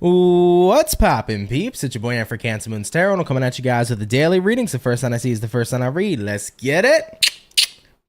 What's poppin', peeps? It's your boy Ant for CancerMoonsTarot, and I'm coming at you guys with the daily readings. The first sign I see is the first sign I read. Let's get it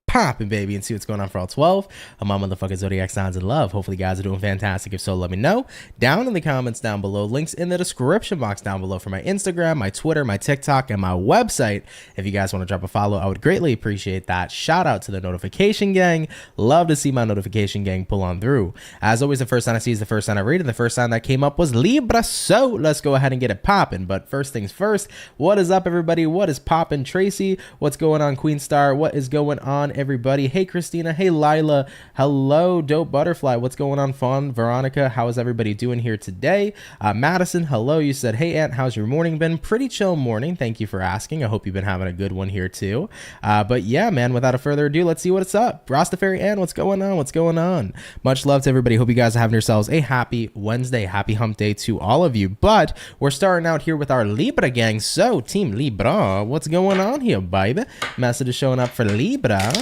poppin', baby, and see what's going on for all 12 of my motherfucking zodiac signs in love. Hopefully, you guys are doing fantastic. If so, let me know down in the comments down below. Links in the description box down below for my Instagram, my Twitter, my TikTok, and my website. If you guys want to drop a follow, I would greatly appreciate that. Shout out to the notification gang. Love to see my notification gang pull on through. As always, the first sign I see is the first sign I read, and the first sign that came up was Libra. So let's go ahead and get it poppin'. But first things first, what is up, everybody? What is poppin', Tracy? What's going on, Queen Star? What is going on, everybody? Hey, Christina. Hey, Lila. Hello, Dope Butterfly. What's going on, Fawn? Veronica, how is everybody doing here today? Madison, hello. You said, hey, Aunt, how's your morning been? Pretty chill morning. Thank you for asking. I hope you've been having a good one here too. But yeah, man, without a further ado, let's see what's up. Rastafari Ann, what's going on? What's going on? Much love to everybody. Hope you guys are having yourselves a happy Wednesday, happy hump day to all of you. But we're starting out here with our Libra gang. So, Team Libra, what's going on here, baby? Message is showing up for Libra.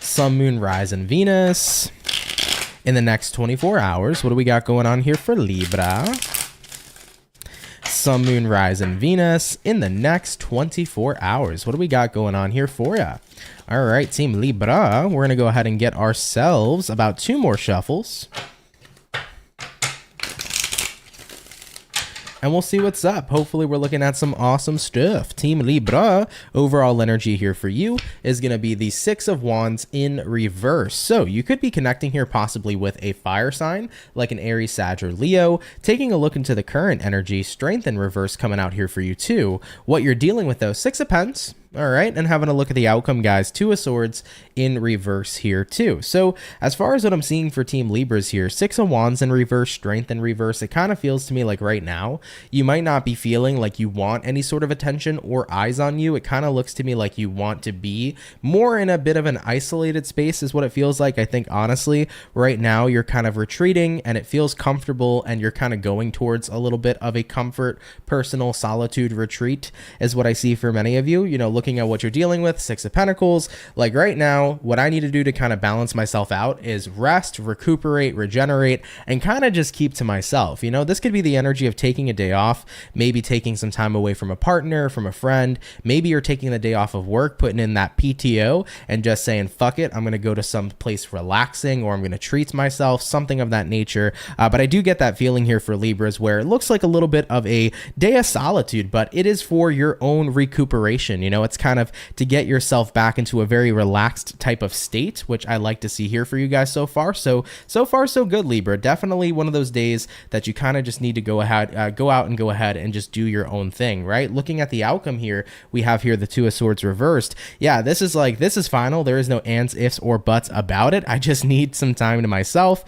Sun, Moon, Rise, and Venus in the next 24 hours. What do we got going on here for Libra? Sun, Moon, Rise, and Venus in the next 24 hours. What do we got going on here for you? All right, Team Libra, we're going to go ahead and get ourselves about 2 more shuffles. And we'll see what's up. Hopefully, we're looking at some awesome stuff. Team Libra, overall energy here for you is going to be the 6 of Wands in reverse. So you could be connecting here possibly with a fire sign like an Aries, Sag, or Leo. Taking a look into the current energy, strength in reverse coming out here for you too. What you're dealing with though, 6 of Pents. All right, and having a look at the outcome, guys, 2 of Swords in reverse here too. So as far as what I'm seeing for Team Libras here, 6 of Wands in reverse, strength in reverse, it kind of feels to me like right now, you might not be feeling like you want any sort of attention or eyes on you. It kind of looks to me like you want to be more in a bit of an isolated space is what it feels like. I think honestly, right now you're kind of retreating and it feels comfortable and you're kind of going towards a little bit of a comfort, personal solitude retreat is what I see for many of you. You know, looking at what you're dealing with, 6 of Pentacles, like right now, what I need to do to kind of balance myself out is rest, recuperate, regenerate, and kind of just keep to myself. You know, this could be the energy of taking a day off, maybe taking some time away from a partner, from a friend. Maybe you're taking the day off of work, putting in that PTO and just saying, fuck it, I'm going to go to some place relaxing, or I'm going to treat myself, something of that nature. But I do get that feeling here for Libras where it looks like a little bit of a day of solitude, but it is for your own recuperation. You know, it's kind of to get yourself back into a very relaxed type of state, which I like to see here for you guys so far. So far, so good, Libra. Definitely one of those days that you kind of just need to go out and just do your own thing, right? Looking at the outcome here, we have here the 2 of Swords reversed. Yeah, this is final. There is no ands, ifs, or buts about it. I just need some time to myself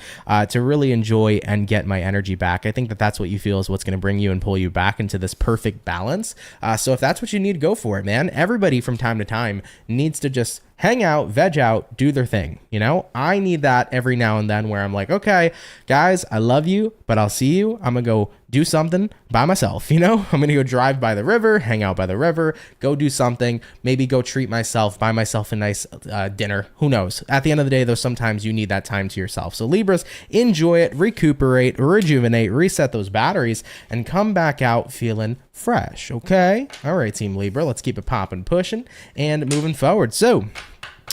to really enjoy and get my energy back. I think that that's what you feel is what's going to bring you and pull you back into this perfect balance. So if that's what you need, go for it, man. Everybody from time to time needs to just hang out, veg out, do their thing. You know, I need that every now and then where I'm like, okay, guys, I love you, but I'll see you. I'm going to go do something by myself. You know, I'm going to go drive by the river, hang out by the river, go do something, maybe go treat myself, buy myself a nice dinner. Who knows? At the end of the day, though, sometimes you need that time to yourself. So Libras, enjoy it, recuperate, rejuvenate, reset those batteries, and come back out feeling fresh. Okay. All right, Team Libra, let's keep it popping, pushing, and moving forward. So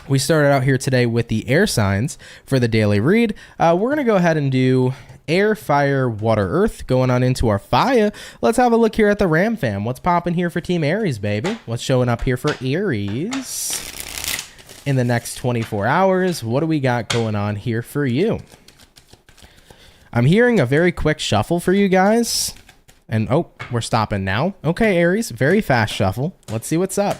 we started out here today with the air signs for the daily read. We're going to go ahead and do air, fire, water, earth. Going on into our fire, let's have a look here at the Ram fam. What's popping here for Team Aries, baby? What's showing up here for Aries in the next 24 hours? What do we got going on here for you? I'm hearing a very quick shuffle for you guys. And oh, we're stopping now. Okay, Aries, very fast shuffle. Let's see what's up.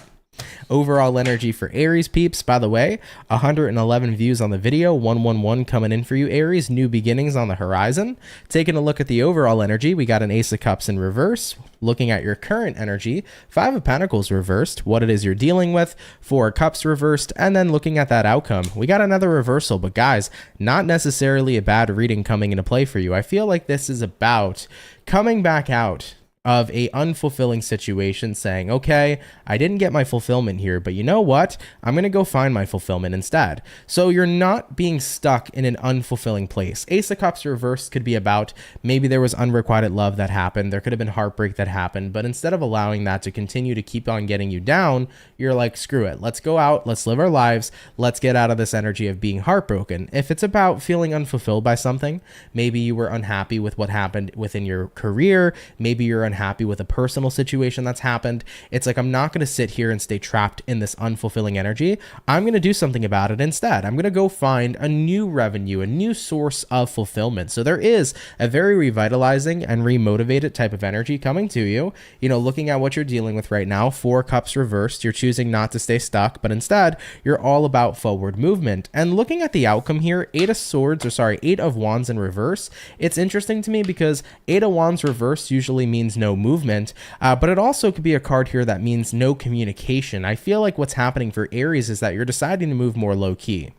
Overall energy for Aries peeps, by the way, 111 views on the video, 111 coming in for you, Aries. New beginnings on the horizon. Taking a look at the overall energy, we got an Ace of Cups in reverse. Looking at your current energy, 5 of Pentacles reversed, what it is you're dealing with, 4 of Cups reversed, and then looking at that outcome, we got another reversal. But guys, not necessarily a bad reading coming into play for you. I feel like this is about coming back out of a unfulfilling situation, saying, okay, I didn't get my fulfillment here, but you know what? I'm going to go find my fulfillment instead. So you're not being stuck in an unfulfilling place. Ace of Cups reversed could be about maybe there was unrequited love that happened. There could have been heartbreak that happened, but instead of allowing that to continue to keep on getting you down, you're like, screw it. Let's go out. Let's live our lives. Let's get out of this energy of being heartbroken. If it's about feeling unfulfilled by something, maybe you were unhappy with what happened within your career. Maybe you're unhappy with a personal situation that's happened. It's like, I'm not going to sit here and stay trapped in this unfulfilling energy. I'm going to do something about it instead. I'm going to go find a new revenue, a new source of fulfillment. So there is a very revitalizing and remotivated type of energy coming to you. You know, looking at what you're dealing with right now, 4 cups reversed, you're choosing not to stay stuck, but instead you're all about forward movement. And looking at the outcome here, 8 of Wands in reverse, it's interesting to me because 8 of Wands reverse usually means no movement, but it also could be a card here that means no communication. I feel like what's happening for Aries is that you're deciding to move more low key.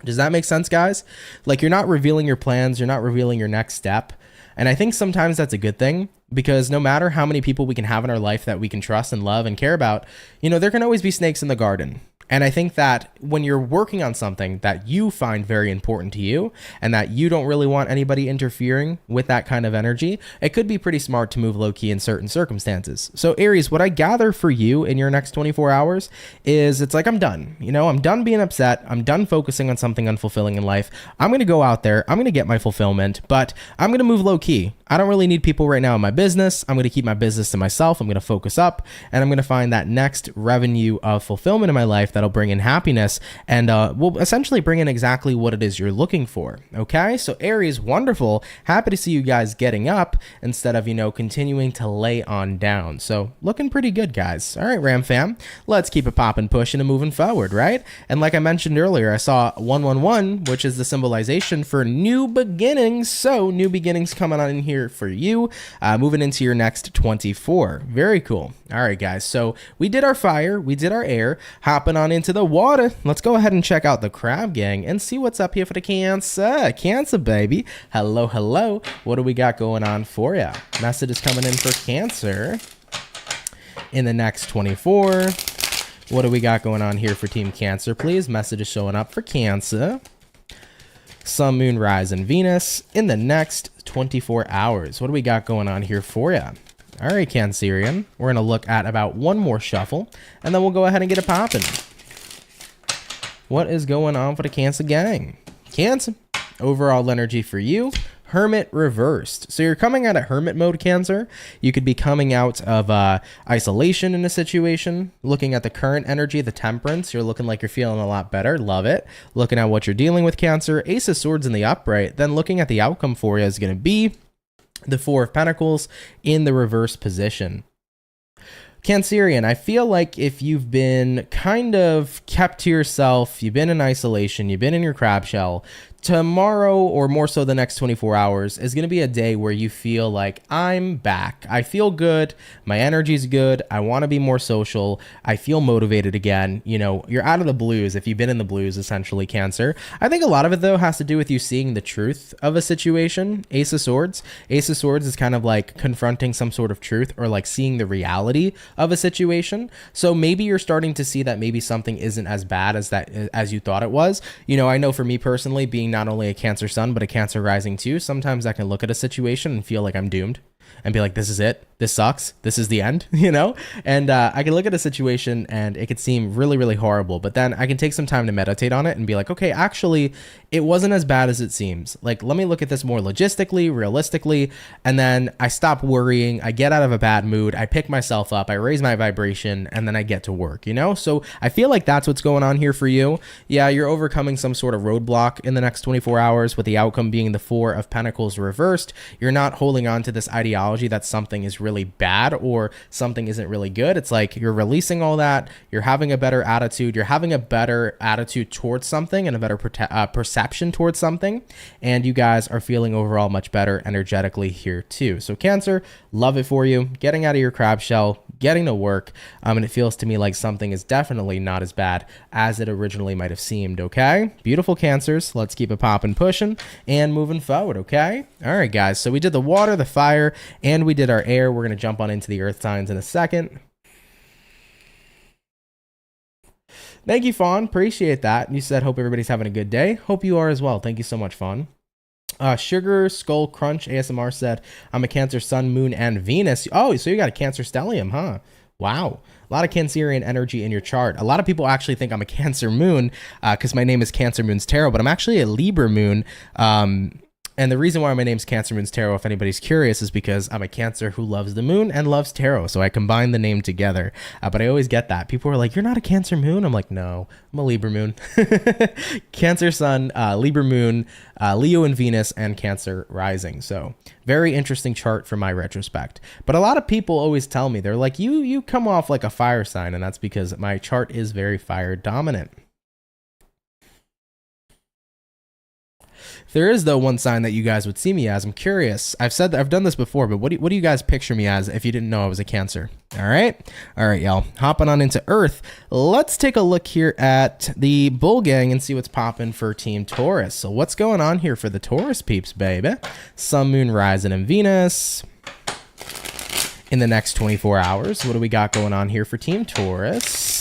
Does that make sense, guys? Like, you're not revealing your plans, you're not revealing your next step. And I think sometimes that's a good thing, because no matter how many people we can have in our life that we can trust and love and care about, you know, there can always be snakes in the garden. And I think that when you're working on something that you find very important to you and that you don't really want anybody interfering with that kind of energy, it could be pretty smart to move low key in certain circumstances. So Aries, what I gather for you in your next 24 hours is it's like, I'm done. You know, I'm done being upset. I'm done focusing on something unfulfilling in life. I'm going to go out there. I'm going to get my fulfillment, but I'm going to move low key. I don't really need people right now in my business. I'm going to keep my business to myself. I'm going to focus up, and I'm going to find that next revenue of fulfillment in my life that'll bring in happiness and will essentially bring in exactly what it is you're looking for. Okay, so Aries, wonderful. Happy to see you guys getting up instead of, you know, continuing to lay on down. So looking pretty good, guys. All right, Ram fam, let's keep it popping, pushing, and moving forward, right? And like I mentioned earlier, I saw 111, which is the symbolization for new beginnings. So new beginnings coming on in here for you, moving into your next 24. Very cool. All right, guys, so we did our fire, we did our air, hopping on into the water. Let's go ahead and check out the crab gang and see what's up here for the Cancer baby. Hello, hello. What do we got going on for you? Message is coming in for Cancer in the next 24. What do we got going on here for Team Cancer, please? Message is showing up for Cancer. Sun, Moon, Rise, and Venus in the next 24 hours. What do we got going on here for you? All right, Cancerian. We're going to look at about one more shuffle, and then we'll go ahead and get it popping. What is going on for the Cancer gang? Cancer, overall energy for you. Hermit reversed. So you're coming out of hermit mode, Cancer. You could be coming out of isolation in a situation. Looking at the current energy, the Temperance, you're looking like you're feeling a lot better. Love it. Looking at what you're dealing with, Cancer. Ace of Swords in the upright. Then looking at the outcome for you is going to be the 4 of Pentacles in the reverse position. Cancerian, I feel like if you've been kind of kept to yourself, you've been in isolation, you've been in your crab shell, tomorrow, or more so the next 24 hours, is going to be a day where you feel like, I'm back. I feel good. My energy's good. I want to be more social. I feel motivated again. You know, you're out of the blues if you've been in the blues, essentially, Cancer. I think a lot of it, though, has to do with you seeing the truth of a situation. Ace of Swords. Ace of Swords is kind of like confronting some sort of truth, or like seeing the reality of a situation. So maybe you're starting to see that maybe something isn't as bad as you thought it was. You know, I know for me personally, being not only a Cancer sun, but a Cancer rising too, sometimes I can look at a situation and feel like I'm doomed and be like, this is it. This sucks. This is the end, you know? And I can look at a situation and it could seem really, really horrible, but then I can take some time to meditate on it and be like, okay, actually, it wasn't as bad as it seems. Like, let me look at this more logistically, realistically, and then I stop worrying. I get out of a bad mood. I pick myself up. I raise my vibration, and then I get to work, you know? So I feel like that's what's going on here for you. Yeah, you're overcoming some sort of roadblock in the next 24 hours, with the outcome being the 4 of Pentacles reversed. You're not holding on to this ideology that something is really bad or something isn't really good. It's like you're releasing all that. You're having a better attitude. You're having a better attitude towards something and a better perception towards something. And you guys are feeling overall much better energetically here too. So Cancer, love it for you. Getting out of your crab shell, getting to work. And it feels to me like something is definitely not as bad as it originally might have seemed, okay? Beautiful Cancers. Let's keep it popping, pushing, and moving forward, okay? All right, guys. So we did the water, the fire, and we did our air. We're going to jump on into the earth signs in a second. Thank you, Fawn. Appreciate that. You said, hope everybody's having a good day. Hope you are as well. Thank you so much, Fawn. Sugar Skull Crunch ASMR said, I'm a Cancer Sun, Moon, and Venus. Oh, so you got a Cancer stellium, huh? Wow. A lot of Cancerian energy in your chart. A lot of people actually think I'm a Cancer Moon because my name is CancerMoonsTarot, but I'm actually a Libra Moon. And the reason why my name's CancerMoonsTarot, if anybody's curious, is because I'm a Cancer who loves the moon and loves tarot. So I combine the name together. But I always get that. People are like, you're not a Cancer Moon? I'm like, no, I'm a Libra Moon. Cancer Sun, Libra Moon, Leo and Venus, and Cancer Rising. So very interesting chart from my retrospect. But a lot of people always tell me, they're like, you come off like a fire sign. And that's because my chart is very fire dominant. There is, though, one sign that you guys would see me as. I'm curious. I've said that I've done this before, but what do you guys picture me as if you didn't know I was a Cancer? All right, y'all. Hopping on into Earth. Let's take a look here at the Bull Gang and see what's popping for Team Taurus. So what's going on here for the Taurus peeps, baby? Sun, Moon, Rising, and Venus. In the next 24 hours, what do we got going on here for Team Taurus?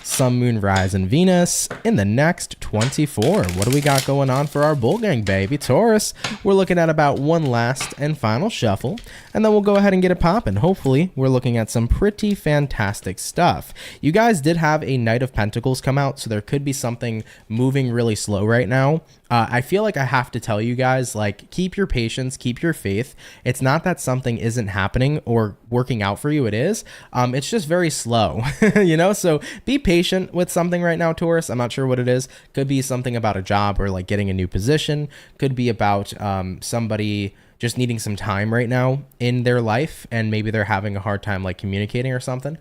Sun, Moon, Rise, and Venus in the next 24. What do we got going on for our Bull Gang, baby? Taurus, we're looking at about one last and final shuffle, and then we'll go ahead and get it popping. Hopefully, we're looking at some pretty fantastic stuff. You guys did have a Knight of Pentacles come out, so there could be something moving really slow right now. I feel like I have to tell you guys, like, keep your patience, keep your faith. It's not that something isn't happening or working out for you. It is. It's just very slow, you know? So be patient with something right now, Taurus. I'm not sure what it is. Could be something about a job or like getting a new position. Could be about somebody just needing some time right now in their life, and maybe they're having a hard time like communicating or something.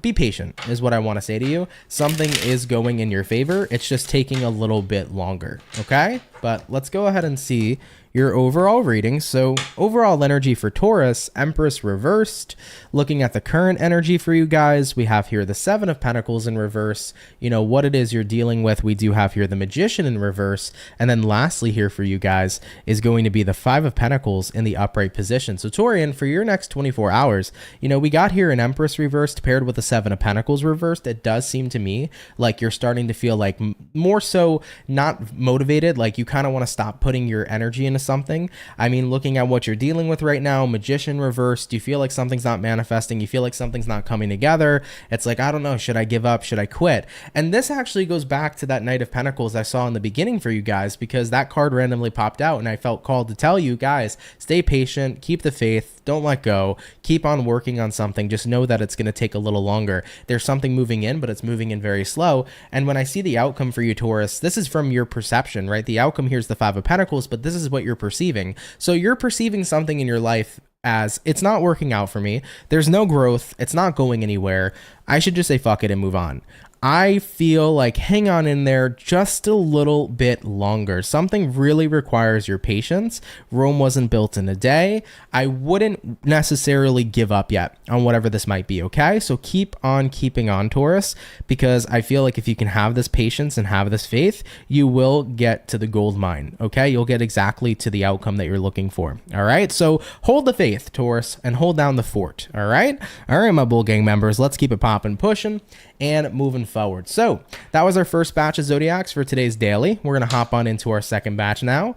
Be patient is what I want to say to you. Something is going in your favor. It's just taking a little bit longer, okay? But let's go ahead and see your overall reading. So overall energy for Taurus, Empress reversed. Looking at the current energy for you guys, we have here the Seven of Pentacles in reverse. You know, what it is you're dealing with. We do have here the Magician in reverse. And then lastly here for you guys is going to be the Five of Pentacles in the upright position. So Taurian, for your next 24 hours, you know, we got here an Empress reversed paired with the Seven of Pentacles reversed. It does seem to me like you're starting to feel like more so not motivated, like you kind of want to stop putting your energy into something. I mean, looking at what you're dealing with right now, Magician reversed, you feel like something's not manifesting, you feel like something's not coming together. It's like, I don't know, should I give up? Should I quit? And this actually goes back to that Knight of Pentacles I saw in the beginning for you guys, because that card randomly popped out and I felt called to tell you guys, stay patient, keep the faith, don't let go, keep on working on something. Just know that it's going to take a little longer. There's something moving in, but it's moving in very slow. And when I see the outcome for you, Taurus, this is from your perception, right? The outcome here is the Five of Pentacles, but this is what you're perceiving. So you're perceiving something in your life as it's not working out for me. There's no growth. It's not going anywhere. I should just say fuck it and move on. I feel like hang on in there just a little bit longer. Something really requires your patience. Rome wasn't built in a day. I wouldn't necessarily give up yet on whatever this might be, okay? So keep on keeping on, Taurus, because I feel like if you can have this patience and have this faith, you will get to the gold mine, okay? You'll get exactly to the outcome that you're looking for, all right? So hold the faith, Taurus, and hold down the fort, all right? All right, my Bull Gang members, let's keep it popping, pushing, and moving forward. So that was our first batch of zodiacs for today's daily. We're gonna hop on into our second batch now.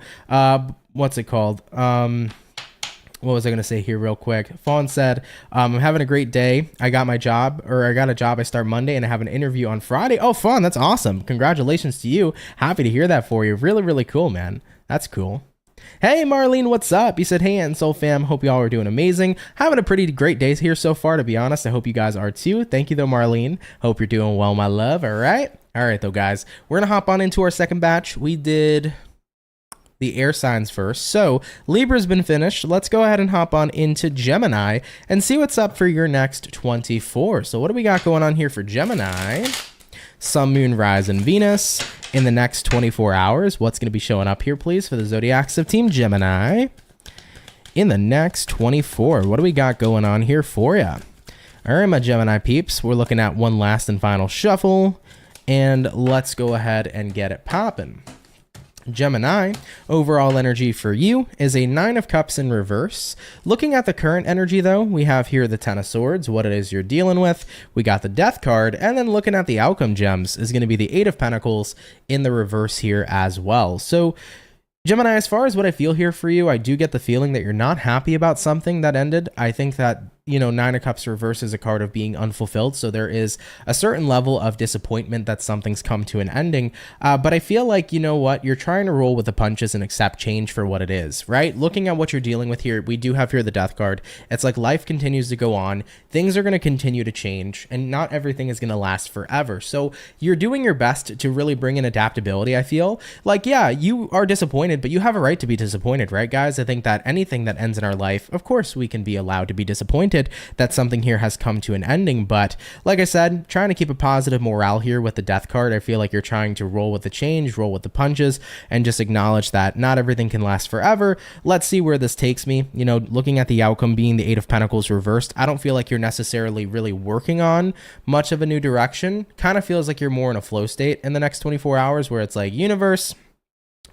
What's it called? What was I gonna say here real quick? Fawn said, I'm having a great day. I got a job. I start Monday and I have an interview on Friday. Oh, Fawn, that's awesome. Congratulations to you. Happy to hear that for you. Really, really cool, man. That's cool. Hey, Marlene, what's up? You said, hey, Ant and Soul fam. Hope y'all are doing amazing. Having a pretty great day here so far, to be honest. I hope you guys are too. Thank you, though, Marlene. Hope you're doing well, my love. All right. All right, though, guys. We're going to hop on into our second batch. We did the air signs first. So Libra's been finished. Let's go ahead and hop on into Gemini and see what's up for your next 24. So what do we got going on here for Gemini? Sun, Moon, Rise, and Venus in the next 24 hours. What's going to be showing up here, please, for the zodiacs of Team Gemini? in the next 24. What do we got going on here for you? All right, my Gemini peeps, we're looking at one last and final shuffle, and let's go ahead and get it popping. Gemini, overall energy for you is a 9 of Cups in reverse. Looking at the current energy, though, we have here the 10 of Swords, what it is you're dealing with. We got the Death card, and then looking at the outcome gems is going to be the 8 of Pentacles in the reverse here as well. So, Gemini, as far as what I feel here for you, I do get the feeling that you're not happy about something that ended. I think that, you know, 9 of Cups reverse is a card of being unfulfilled. So there is a certain level of disappointment that something's come to an ending. But I feel like, you know what, you're trying to roll with the punches and accept change for what it is, right? Looking at what you're dealing with here, we do have here the Death card. It's like life continues to go on. Things are going to continue to change, and not everything is going to last forever. So you're doing your best to really bring in adaptability, I feel. Like, yeah, you are disappointed, but you have a right to be disappointed, right, guys? I think that anything that ends in our life, of course, we can be allowed to be disappointed that something here has come to an ending. But like I said, trying to keep a positive morale here with the Death card. I feel like you're trying to roll with the change, roll with the punches, and just acknowledge that not everything can last forever. Let's see where this takes me. You know, looking at the outcome being the 8 of Pentacles reversed, I don't feel like you're necessarily really working on much of a new direction. Kind of feels like you're more in a flow state in the next 24 hours where it's like, universe,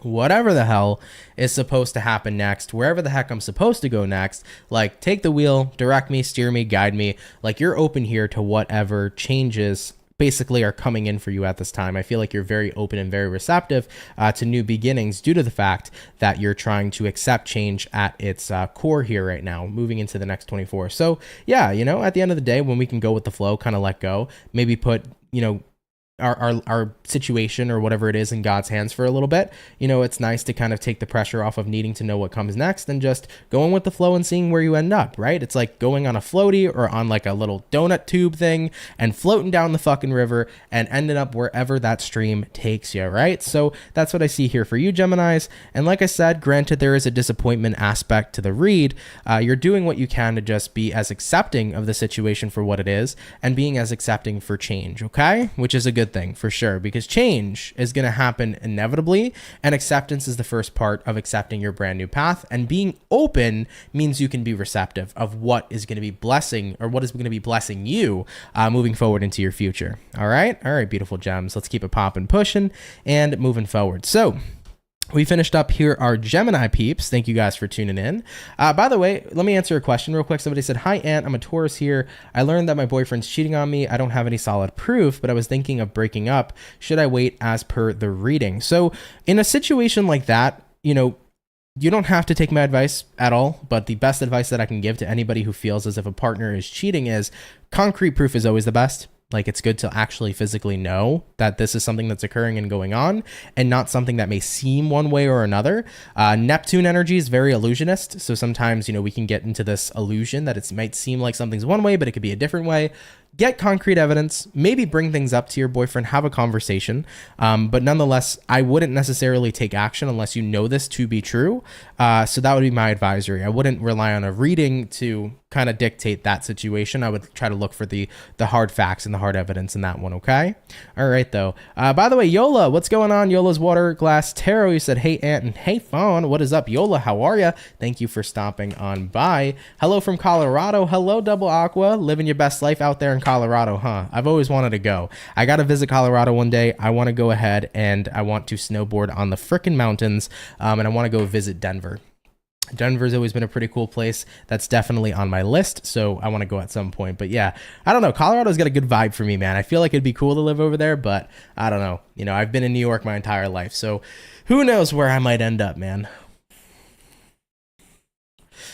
whatever the hell is supposed to happen next, wherever the heck I'm supposed to go next, like, take the wheel, direct me, steer me, guide me. Like, you're open here to whatever changes basically are coming in for you at this time. I feel like you're very open and very receptive to new beginnings due to the fact that you're trying to accept change at its core here right now, moving into the next 24. So yeah, you know, at the end of the day, when we can go with the flow, kind of let go, maybe put, you know, our situation or whatever it is in God's hands for a little bit. You know, it's nice to kind of take the pressure off of needing to know what comes next and just going with the flow and seeing where you end up, right? It's like going on a floaty or on like a little donut tube thing and floating down the fucking river and ending up wherever that stream takes you, right? So that's what I see here for you, Geminis. And like I said, granted, there is a disappointment aspect to the read. You're doing what you can to just be as accepting of the situation for what it is and being as accepting for change, okay? Which is a good thing for sure, because change is going to happen inevitably, and acceptance is the first part of accepting your brand new path. And being open means you can be receptive of what is going to be blessing, or what is going to be blessing you moving forward into your future. All right, beautiful gems. Let's keep it popping, pushing, and moving forward. So we finished up here our Gemini peeps. Thank you guys for tuning in. By the way, let me answer a question real quick. Somebody said, hi, Ant. I'm a Taurus here. I learned that my boyfriend's cheating on me. I don't have any solid proof, but I was thinking of breaking up. Should I wait as per the reading? So in a situation like that, you know, you don't have to take my advice at all, but the best advice that I can give to anybody who feels as if a partner is cheating is concrete proof is always the best. Like, it's good to actually physically know that this is something that's occurring and going on, and not something that may seem one way or another. Neptune energy is very illusionist. So sometimes, you know, we can get into this illusion that it might seem like something's one way, but it could be a different way. Get concrete evidence, maybe bring things up to your boyfriend, have a conversation. But nonetheless, I wouldn't necessarily take action unless you know this to be true. So that would be my advisory. I wouldn't rely on a reading to kind of dictate that situation. I would try to look for the hard facts and the hard evidence in that one, okay? All right, though. By the way, Yola, what's going on? Yola's Water Glass Tarot. You said, hey, Ant, and hey, Fawn. What is up, Yola? How are you? Thank you for stopping on by. Hello from Colorado. Hello, Double Aqua. Living your best life out there in Colorado, huh? I've always wanted to go. I got to visit Colorado one day. I want to go ahead and I want to snowboard on the frickin' mountains, and I want to go visit Denver. Denver's always been a pretty cool place. That's definitely on my list, so I want to go at some point. But yeah, I don't know. Colorado's got a good vibe for me, man. I feel like it'd be cool to live over there, but I don't know. You know, I've been in New York my entire life, so who knows where I might end up, man.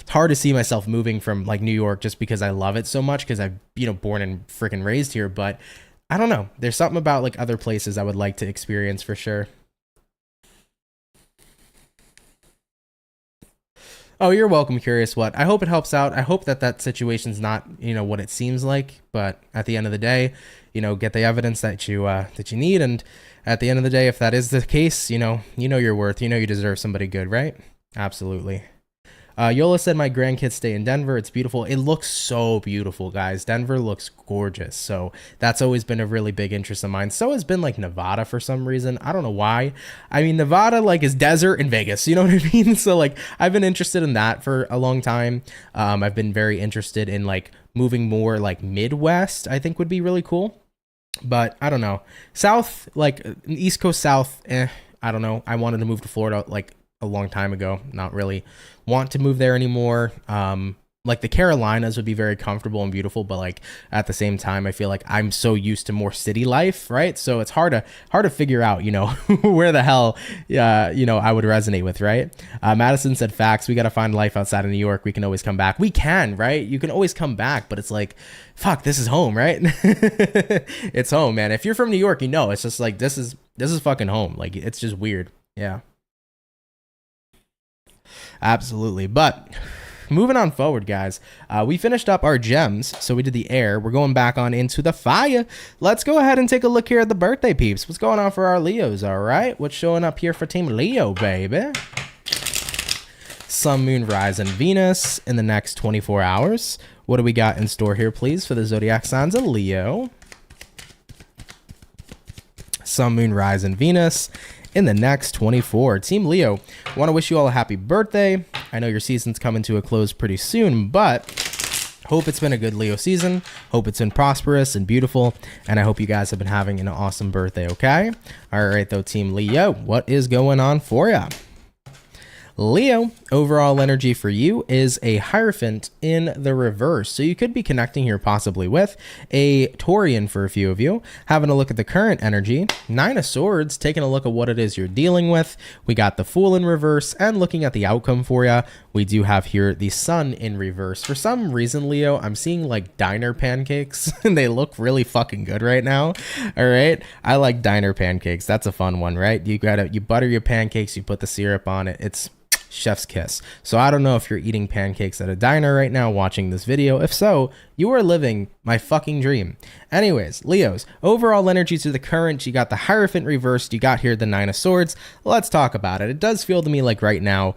It's hard to see myself moving from like New York just because I love it so much, because I've, you know, born and freaking raised here, but I don't know. There's something about like other places I would like to experience for sure. Oh, you're welcome, Curious What. I hope it helps out. I hope that that situation's not, you know, what it seems like, but at the end of the day, you know, get the evidence that you need, and at the end of the day, if that is the case, you know your worth, you know you deserve somebody good, right? Absolutely. Yola said my grandkids stay in Denver. It's beautiful. It looks so beautiful, guys. Denver looks gorgeous. So that's always been a really big interest of mine. So has been like Nevada for some reason. I don't know why. I mean, Nevada like is desert and Vegas. You know what I mean? So like I've been interested in that for a long time. I've been very interested in like moving more like Midwest, I think would be really cool. But I don't know. South, like East Coast South, I don't know. I wanted to move to Florida like a long time ago. Not really want to move there anymore. Like the Carolinas would be very comfortable and beautiful, but like at the same time, I feel like I'm so used to more city life, right? So it's hard to figure out, you know, where the hell, you know, I would resonate with, right? Madison said facts. We got to find life outside of New York. We can always come back. We can, right? You can always come back, but it's like, fuck, this is home, right? It's home, man. If you're from New York, you know, it's just like, this is fucking home. Like, it's just weird. Yeah. Absolutely. But moving on forward, guys, we finished up our gems. So we did the air. We're going back on into the fire. Let's go ahead and take a look here at the birthday peeps. What's going on for our Leos? All right. What's showing up here for Team Leo, baby? Sun, Moon, Rise, and Venus in the next 24 hours. What do we got in store here, please, for the zodiac signs of Leo? Sun, Moon, Rise, and Venus in the next 24. Team Leo, want to wish you all a happy birthday. I know your season's coming to a close pretty soon, but hope it's been a good Leo season. Hope it's been prosperous and beautiful, and I hope you guys have been having an awesome birthday, okay? All right, though, Team Leo, what is going on for you? Leo, overall energy for you is a Hierophant in the reverse. So you could be connecting here possibly with a Taurian for a few of you. Having a look at the current energy, 9 of Swords, taking a look at what it is you're dealing with. We got the Fool in reverse, and looking at the outcome for you, we do have here the Sun in reverse. For some reason, Leo, I'm seeing like diner pancakes, and they look really fucking good right now. All right, I like diner pancakes. That's a fun one, right? You butter your pancakes, you put the syrup on it. It's chef's kiss. So I don't know if you're eating pancakes at a diner right now watching this video. If so, you are living my fucking dream. Anyways, Leos, overall energy to the current, you got the Hierophant reversed, you got here the 9 of Swords. Let's talk about it. It does feel to me like right now,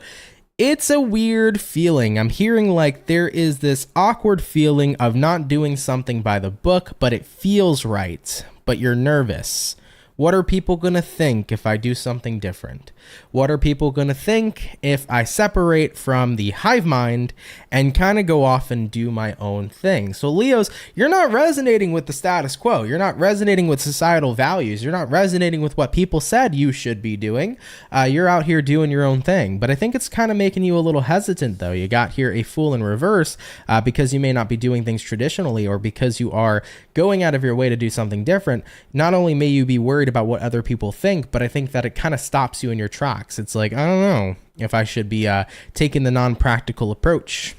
it's a weird feeling. I'm hearing like there is this awkward feeling of not doing something by the book, but it feels right, but you're nervous. What are people going to think if I do something different? What are people going to think if I separate from the hive mind and kind of go off and do my own thing? So Leos, you're not resonating with the status quo. You're not resonating with societal values. You're not resonating with what people said you should be doing. You're out here doing your own thing. But I think it's kind of making you a little hesitant, though. You got here a Fool in reverse because you may not be doing things traditionally, or because you are going out of your way to do something different. Not only may you be worried about what other people think, but I think that it kind of stops you in your tracks. It's like, I don't know if I should be taking the non-practical approach.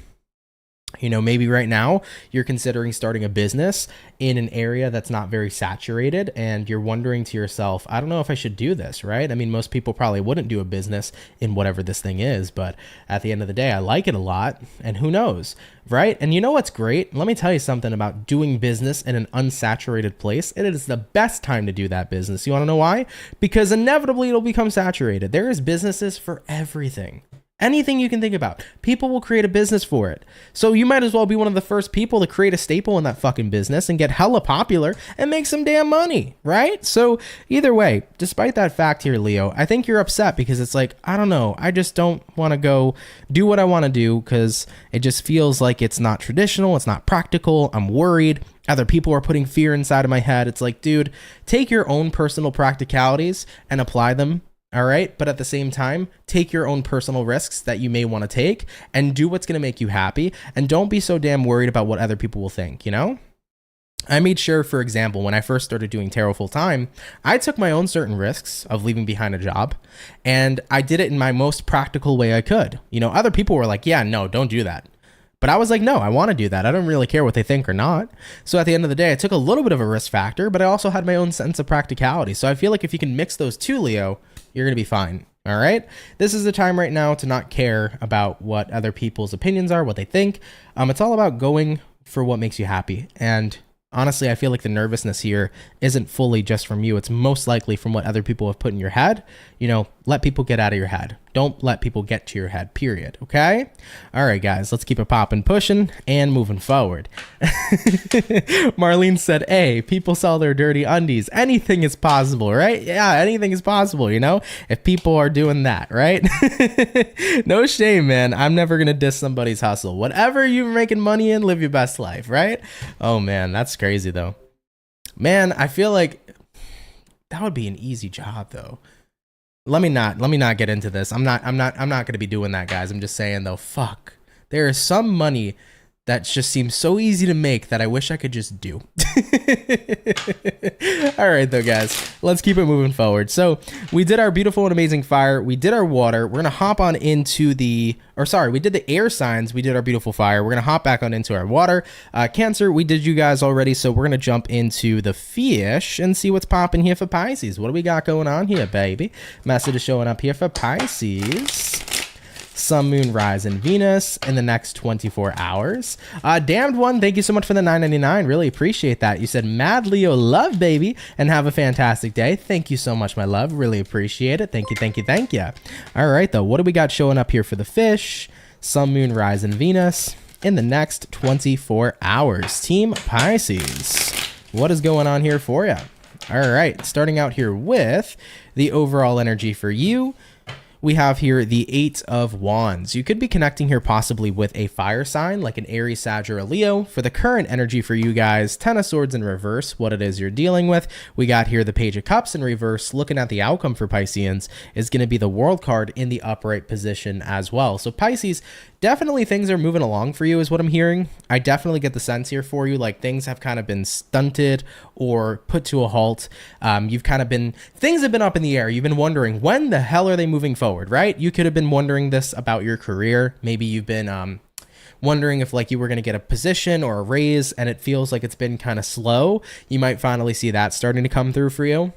You know, maybe right now you're considering starting a business in an area that's not very saturated, and you're wondering to yourself, I don't know if I should do this, right? I mean, most people probably wouldn't do a business in whatever this thing is, but at the end of the day, I like it a lot, and who knows, right? And you know what's great? Let me tell you something about doing business in an unsaturated place. It is the best time to do that business. You want to know why? Because inevitably it'll become saturated. There is businesses for everything. Anything you can think about, people will create a business for it. So you might as well be one of the first people to create a staple in that fucking business and get hella popular and make some damn money, right? So either way, despite that fact here, Leo, I think you're upset because it's like, I don't know, I just don't want to go do what I want to do because it just feels like it's not traditional, it's not practical, I'm worried. Other people are putting fear inside of my head. It's like, dude, take your own personal practicalities and apply them. All right. But at the same time, take your own personal risks that you may want to take and do what's going to make you happy. And don't be so damn worried about what other people will think, you know? I made sure, for example, when I first started doing tarot full time, I took my own certain risks of leaving behind a job, and I did it in my most practical way I could. You know, other people were like, yeah, no, don't do that. But I was like, no, I want to do that. I don't really care what they think or not. So at the end of the day, I took a little bit of a risk factor, but I also had my own sense of practicality. So I feel like if you can mix those two, Leo, you're going to be fine. All right. This is the time right now to not care about what other people's opinions are, what they think. It's all about going for what makes you happy. And honestly, I feel like the nervousness here isn't fully just from you. It's most likely from what other people have put in your head. You know, let people get out of your head. Don't let people get to your head, period. Okay? All right, guys, let's keep it popping, pushing, and moving forward. Marlene said, hey, people sell their dirty undies. Anything is possible, right? Yeah, anything is possible, you know, if people are doing that, right? No shame, man. I'm never going to diss somebody's hustle. Whatever you're making money in, live your best life, right? Oh, man, that's crazy, though. Man, I feel like that would be an easy job, though. Let me not get into this. I'm not going to be doing that, guys. I'm just saying, though, fuck. There is some money that just seems so easy to make that I wish I could just do. All right, though, guys, let's keep it moving forward. So we did our beautiful and amazing fire. We did our water. We're going to hop on into we did the air signs. We did our beautiful fire. We're going to hop back on into our water. Cancer, we did you guys already. So we're going to jump into the fish and see what's popping here for Pisces. What do we got going on here, baby? Message is showing up here for Pisces. Sun, Moon, Rise, and Venus in the next 24 hours. Damned One, thank you so much for the $9.99. Really appreciate that. You said, Mad Leo love, baby, and have a fantastic day. Thank you so much, my love. Really appreciate it. Thank you, thank you, thank you. All right, though, what do we got showing up here for the fish? Sun, Moon, Rise, and Venus in the next 24 hours. Team Pisces, what is going on here for you? All right, starting out here with the overall energy for you. We have here the 8 of Wands. You could be connecting here possibly with a fire sign like an Aries, Sag, or a Leo. For the current energy for you guys, 10 of Swords in reverse, what it is you're dealing with. We got here the Page of Cups in reverse. Looking at the outcome for Pisceans is going to be the World card in the upright position as well. So Pisces, definitely things are moving along for you is what I'm hearing. I definitely get the sense here for you like things have kind of been stunted or put to a halt. Things have been up in the air. You've been wondering, when the hell are they moving forward, right? You could have been wondering this about your career. Maybe you've been wondering if like you were going to get a position or a raise and it feels like it's been kind of slow. You might finally see that starting to come through for you.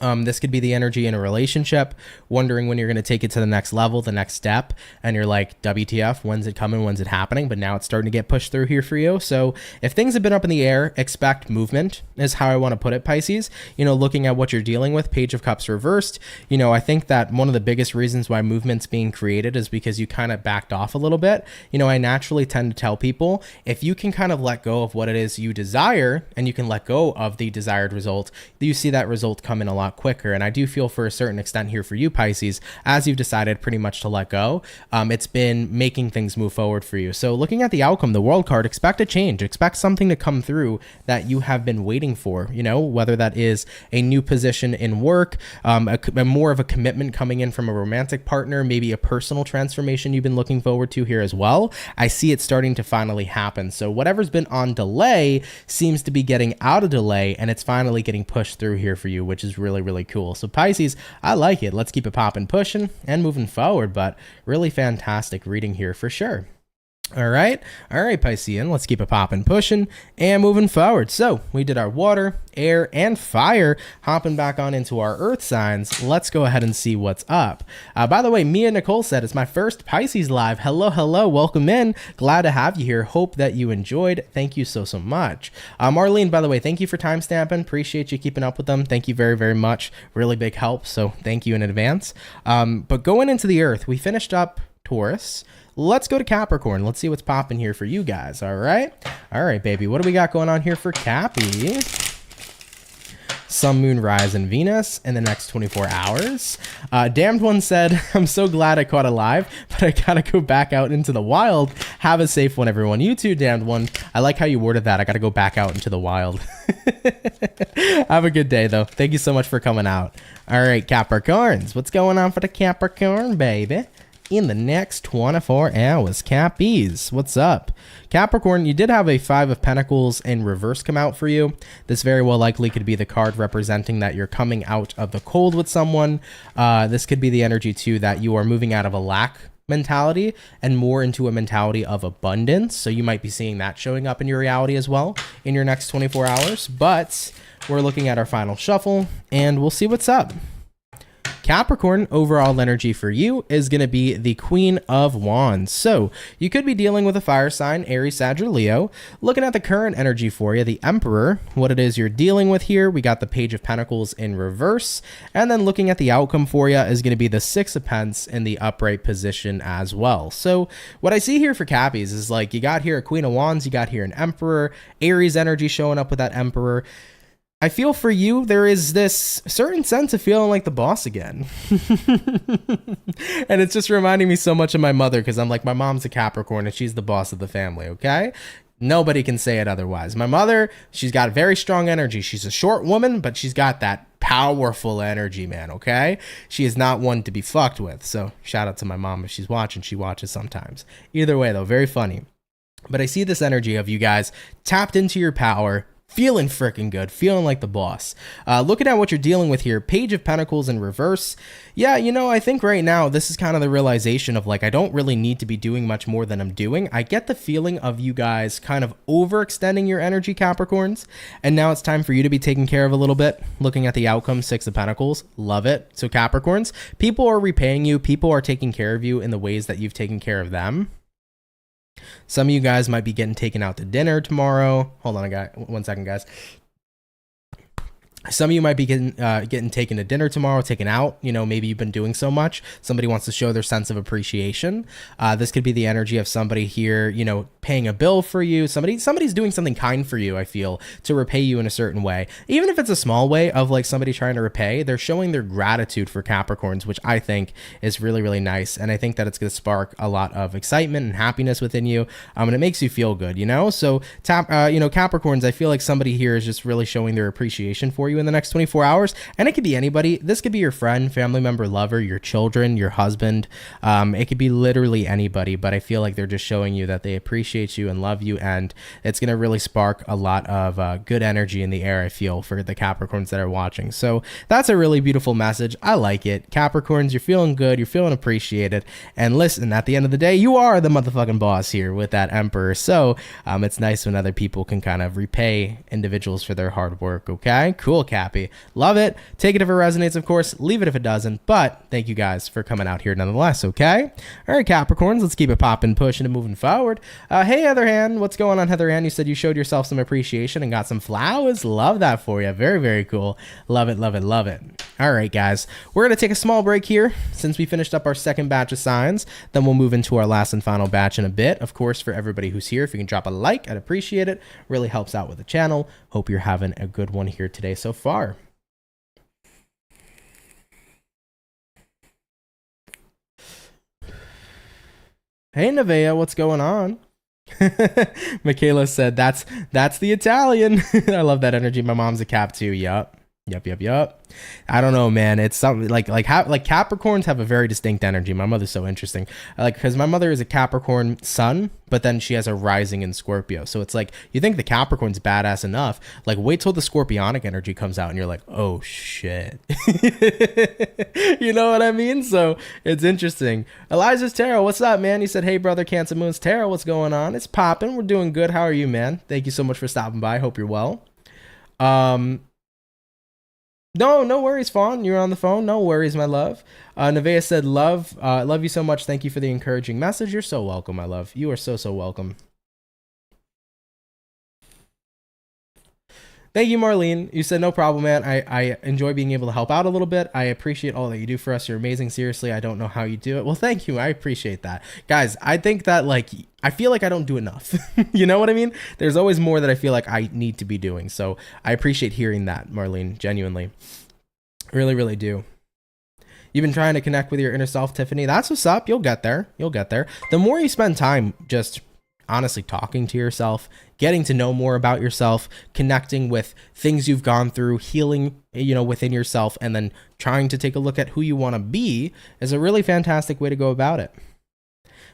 This could be the energy in a relationship, wondering when you're going to take it to the next level, the next step, and you're like, WTF, when's it coming, when's it happening? But now it's starting to get pushed through here for you. So if things have been up in the air, expect movement is how I want to put it, Pisces. You know, looking at what you're dealing with, Page of Cups reversed, you know, I think that one of the biggest reasons why movement's being created is because you kind of backed off a little bit. You know, I naturally tend to tell people, if you can kind of let go of what it is you desire and you can let go of the desired result, you see that result come in a lot quicker. And I do feel for a certain extent here for you, Pisces, as you've decided pretty much to let go, it's been making things move forward for you. So looking at the outcome, the World card, expect a change, expect something to come through that you have been waiting for, you know, whether that is a new position in work, more of a commitment coming in from a romantic partner, maybe a personal transformation you've been looking forward to here as well. I see it starting to finally happen. So whatever's been on delay seems to be getting out of delay and it's finally getting pushed through here for you, which is really, really cool. So Pisces, I like it. Let's keep it popping, pushing, and moving forward, but really fantastic reading here for sure. All right, Piscean, let's keep it popping, pushing, and moving forward. So we did our water, air, and fire. Hopping back on into our earth signs, let's go ahead and see what's up. By the way, Mia Nicole said, it's my first Pisces live. Hello, welcome in. Glad to have you here. Hope that you enjoyed. Thank you so much. Marlene, by the way, thank you for timestamping. Appreciate you keeping up with them. Thank you very, very much. Really big help, so thank you in advance. But going into the earth, we finished up Taurus. Let's go to Capricorn. Let's see what's popping here for you guys. All right, baby. What do we got going on here for Cappy? Sun, Moon, Rise, and Venus in the next 24 hours. Damned One said, I'm so glad I caught a live, but I gotta go back out into the wild. Have a safe one, everyone. You too, Damned One. I like how you worded that. I gotta go back out into the wild. Have a good day, though. Thank you so much for coming out. All right, Capricorns. What's going on for the Capricorn, baby? In the next 24 hours, Cappies, what's up? Capricorn, you did have a 5 of Pentacles in reverse come out for you. This very well likely could be the card representing that you're coming out of the cold with someone. This could be the energy too that you are moving out of a lack mentality and more into a mentality of abundance. So you might be seeing that showing up in your reality as well in your next 24 hours. But we're looking at our final shuffle and we'll see what's up. Capricorn, overall energy for you is going to be the Queen of Wands. So you could be dealing with a fire sign, Aries, Sag, or Leo. Looking at the current energy for you, the Emperor, what it is you're dealing with here, we got the Page of Pentacles in reverse. And then looking at the outcome for you is going to be the Six of Pentacles in the upright position as well. So what I see here for Cappies is like you got here a Queen of Wands, you got here an Emperor, Aries energy showing up with that Emperor. I feel for you, there is this certain sense of feeling like the boss again. And it's just reminding me so much of my mother, because I'm like, my mom's a Capricorn and she's the boss of the family, okay? Nobody can say it otherwise. My mother, she's got very strong energy. She's a short woman, but she's got that powerful energy, man, okay? She is not one to be fucked with. So shout out to my mom if she's watching. She watches sometimes. Either way, though, very funny. But I see this energy of you guys tapped into your power, feeling freaking good, feeling like the boss. Looking at what you're dealing with here, Page of Pentacles in reverse. Yeah, you know, I think right now this is kind of the realization of like, I don't really need to be doing much more than I'm doing. I get the feeling of you guys kind of overextending your energy, Capricorns. And now it's time for you to be taken care of a little bit. Looking at the outcome, Six of Pentacles, love it. So Capricorns, people are repaying you. People are taking care of you in the ways that you've taken care of them. Some of you guys might be getting taken out to dinner tomorrow. Hold on, one second, guys. Some of you might be getting taken to dinner tomorrow, taken out. You know, maybe you've been doing so much. Somebody wants to show their sense of appreciation. This could be the energy of somebody here, you know, paying a bill for you. Somebody's doing something kind for you, I feel, to repay you in a certain way. Even if it's a small way of like somebody trying to repay, they're showing their gratitude for Capricorns, which I think is really, really nice. And I think that it's going to spark a lot of excitement and happiness within you. And it makes you feel good, you know? So, you know, Capricorns, I feel like somebody here is just really showing their appreciation for you in the next 24 hours. And it could be anybody. This could be your friend, family member, lover, your children, your husband. It could be literally anybody, but I feel like they're just showing you that they appreciate you and love you, and it's going to really spark a lot of good energy in the air, I feel, for the Capricorns that are watching. So that's a really beautiful message. I like it. Capricorns, you're feeling good, you're feeling appreciated, and listen, at the end of the day, you are the motherfucking boss here with that Emperor. So it's nice when other people can kind of repay individuals for their hard work. Okay, cool, Cappy, love it. Take it if it resonates, of course, leave it if it doesn't, but thank you guys for coming out here nonetheless. Okay, all right, Capricorns, let's keep it popping, pushing, and moving forward. Hey, Heather Ann, what's going on, Heather Ann? You said you showed yourself some appreciation and got some flowers. Love that for you. Very, very cool. Love it, love it, love it. All right, guys, we're going to take a small break here since we finished up our second batch of signs. Then we'll move into our last and final batch in a bit. Of course, for everybody who's here, if you can drop a like, I'd appreciate it. Really helps out with the channel. Hope you're having a good one here today so far. Hey, Nevaeh, what's going on? Michaela said, that's the Italian. I love that energy. My mom's a Cap too. Yup. I don't know, man. It's something like Capricorns have a very distinct energy. My mother's so interesting. Because my mother is a Capricorn sun, but then she has a rising in Scorpio. So it's like, you think the Capricorn's badass enough. Like, wait till the Scorpionic energy comes out and you're like, oh shit. You know what I mean? So it's interesting. Elijah's Tarot, what's up, man? You said, hey, brother, CancerMoonsTarot, what's going on? It's popping. We're doing good. How are you, man? Thank you so much for stopping by. Hope you're well. No worries, Fawn. You're on the phone. No worries, my love. Nevaeh said, love you so much. Thank you for the encouraging message. You're so welcome, my love. You are so welcome. Thank you, Marlene. You said, no problem, man. I enjoy being able to help out a little bit. I appreciate all that you do for us. You're amazing. Seriously, I don't know how you do it. Well, thank you. I appreciate that. Guys, I think that, like, I feel like I don't do enough. You know what I mean? There's always more that I feel like I need to be doing. So I appreciate hearing that, Marlene, genuinely. Really, really do. You've been trying to connect with your inner self, Tiffany. That's what's up. You'll get there. You'll get there. The more you spend time just honestly talking to yourself, getting to know more about yourself, connecting with things you've gone through, healing, you know, within yourself, and then trying to take a look at who you want to be is a really fantastic way to go about it.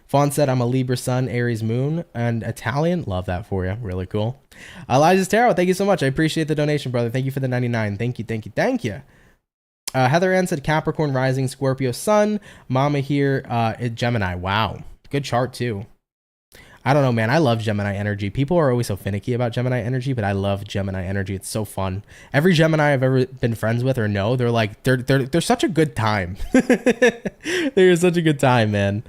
Fawn said, I'm a Libra sun, Aries moon, and Italian. Love that for you. Really cool. Elijah's Tarot, thank you so much. I appreciate the donation, brother. Thank you for the 99. Thank you. Heather Ann said Capricorn rising, Scorpio sun. Mama here, Gemini. Wow. Good chart too. I don't know, man. I love Gemini energy. People are always so finicky about Gemini energy, but I love Gemini energy. It's so fun. Every Gemini I've ever been friends with or know, they're like, they're such a good time. They're such a good time, man.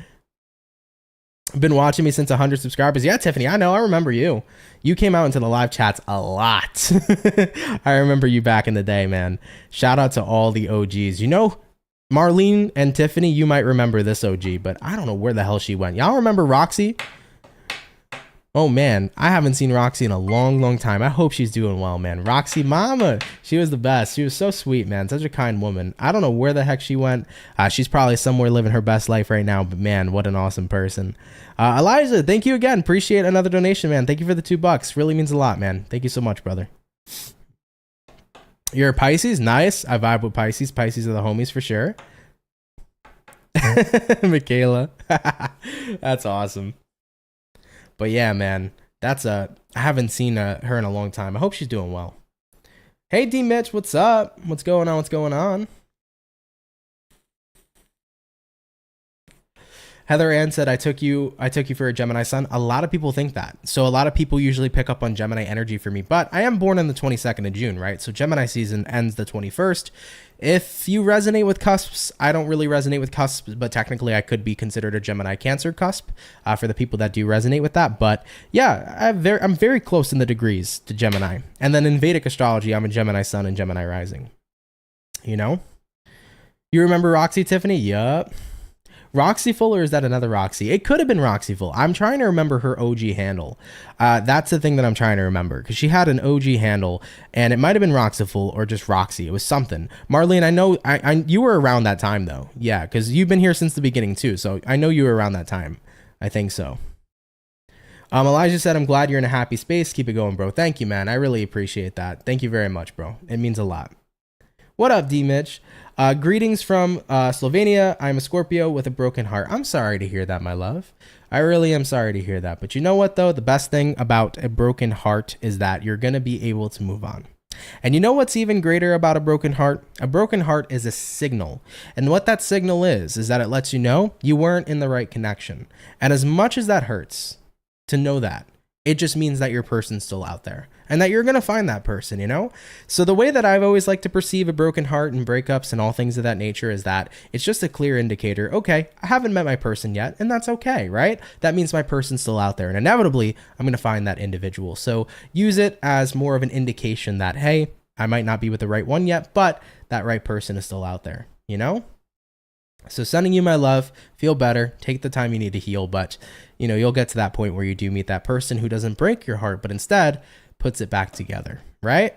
Been watching me since 100 subscribers. Yeah, Tiffany, I know. I remember you. You came out into the live chats a lot. I remember you back in the day, man. Shout out to all the OGs. You know, Marlene and Tiffany, you might remember this OG, but I don't know where the hell she went. Y'all remember Roxy? Oh man, I haven't seen Roxy in a long time. I hope she's doing well, man. Roxy mama, she was the best. She was so sweet, man. Such a kind woman. I don't know where the heck she went. She's probably somewhere living her best life right now, but man, what an awesome person. Elijah, thank you again. Appreciate another donation, man. Thank you for the $2. Really means a lot, man. Thank you so much, brother. You're a Pisces? Nice. I vibe with Pisces. Pisces are the homies for sure. Michaela. That's awesome. But yeah, man, I haven't seen her in a long time. I hope she's doing well. Hey, D Mitch, what's up? What's going on? What's going on? Heather Ann said, I took you for a Gemini sun. A lot of people think that. So a lot of people usually pick up on Gemini energy for me, but I am born on the 22nd of June, right? So Gemini season ends the 21st. If you resonate with cusps, I don't really resonate with cusps, but technically I could be considered a Gemini Cancer cusp for the people that do resonate with that. But yeah, I'm very close in the degrees to Gemini. And then in Vedic astrology, I'm a Gemini sun and Gemini rising. You know? You remember Roxy, Tiffany? Yup. Roxyful, or is that another Roxy? It could have been Roxyful. I'm trying to remember her OG handle. That's the thing that I'm trying to remember, because she had an OG handle, and it might have been Roxyful or just Roxy. It was something. Marlene, I know you were around that time, though. Yeah, because you've been here since the beginning, too, so I know you were around that time. I think so. Elijah said, I'm glad you're in a happy space. Keep it going, bro. Thank you, man. I really appreciate that. Thank you very much, bro. It means a lot. What up, D Mitch? Greetings from Slovenia. I'm a Scorpio with a broken heart. I'm sorry to hear that, my love. I really am sorry to hear that. But you know what, though? The best thing about a broken heart is that you're going to be able to move on. And you know what's even greater about a broken heart? A broken heart is a signal. And what that signal is that it lets you know you weren't in the right connection. And as much as that hurts to know that, it just means that your person's still out there and that you're going to find that person, you know? So the way that I've always liked to perceive a broken heart and breakups and all things of that nature is that it's just a clear indicator. Okay, I haven't met my person yet, and that's okay, right? That means my person's still out there, and inevitably I'm going to find that individual. So use it as more of an indication that, hey, I might not be with the right one yet, but that right person is still out there, you know? So sending you my love, feel better, take the time you need to heal, but you know, you'll get to that point where you do meet that person who doesn't break your heart, but instead puts it back together, right?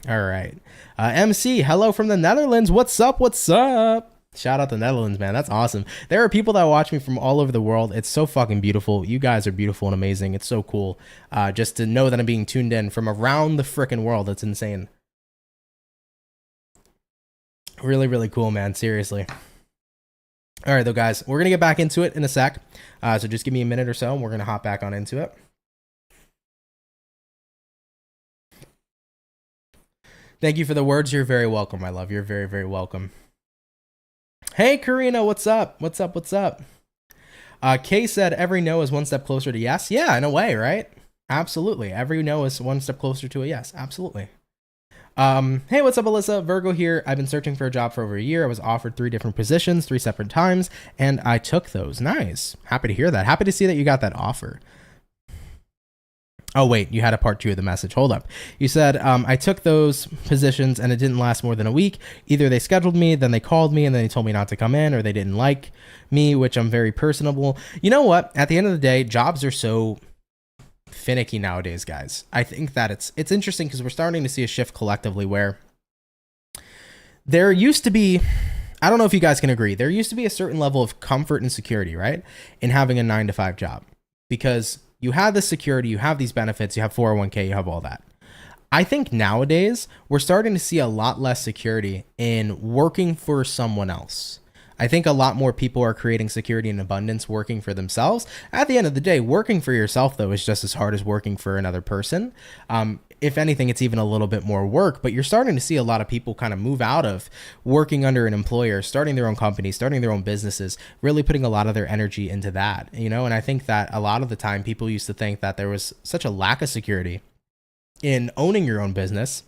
All right. MC, hello from the Netherlands. What's up? What's up? Shout out the Netherlands, man. That's awesome. There are people that watch me from all over the world. It's so fucking beautiful. You guys are beautiful and amazing. It's so cool just to know that I'm being tuned in from around the frickin' world. It's insane. Really, really cool, man. Seriously. All right, though, guys, we're going to get back into it in a sec. So just give me a minute or so, and we're going to hop back on into it. Thank you for the words. You're very welcome, my love. You're very, very welcome. Hey, Karina, what's up? What's up? What's up? Kay said, every no is one step closer to yes. Yeah, in a way, right? Absolutely. Every no is one step closer to a yes. Absolutely. Hey, what's up, Alyssa? Virgo here. I've been searching for a job for over a year. I was offered 3 different positions, 3 separate times, and I took those. Nice. Happy to hear that. Happy to see that you got that offer. Oh, wait, you had a part 2 of the message. Hold up. You said, I took those positions and it didn't last more than a week. Either they scheduled me, then they called me, and then they told me not to come in, or they didn't like me, which I'm very personable. You know what? At the end of the day, jobs are so finicky nowadays, guys. I think that it's interesting because we're starting to see a shift collectively where there used to be, I don't know if you guys can agree, there used to be a certain level of comfort and security, right, in having a 9-to-5 job, because you have this security, you have these benefits, you have 401k, you have all that. I think nowadays we're starting to see a lot less security in working for someone else. I think a lot more people are creating security and abundance working for themselves. At the end of the day, working for yourself, though, is just as hard as working for another person. if anything, it's even a little bit more work, but you're starting to see a lot of people kind of move out of working under an employer, starting their own companies, starting their own businesses, really putting a lot of their energy into that, you know? And I think that a lot of the time people used to think that there was such a lack of security in owning your own business.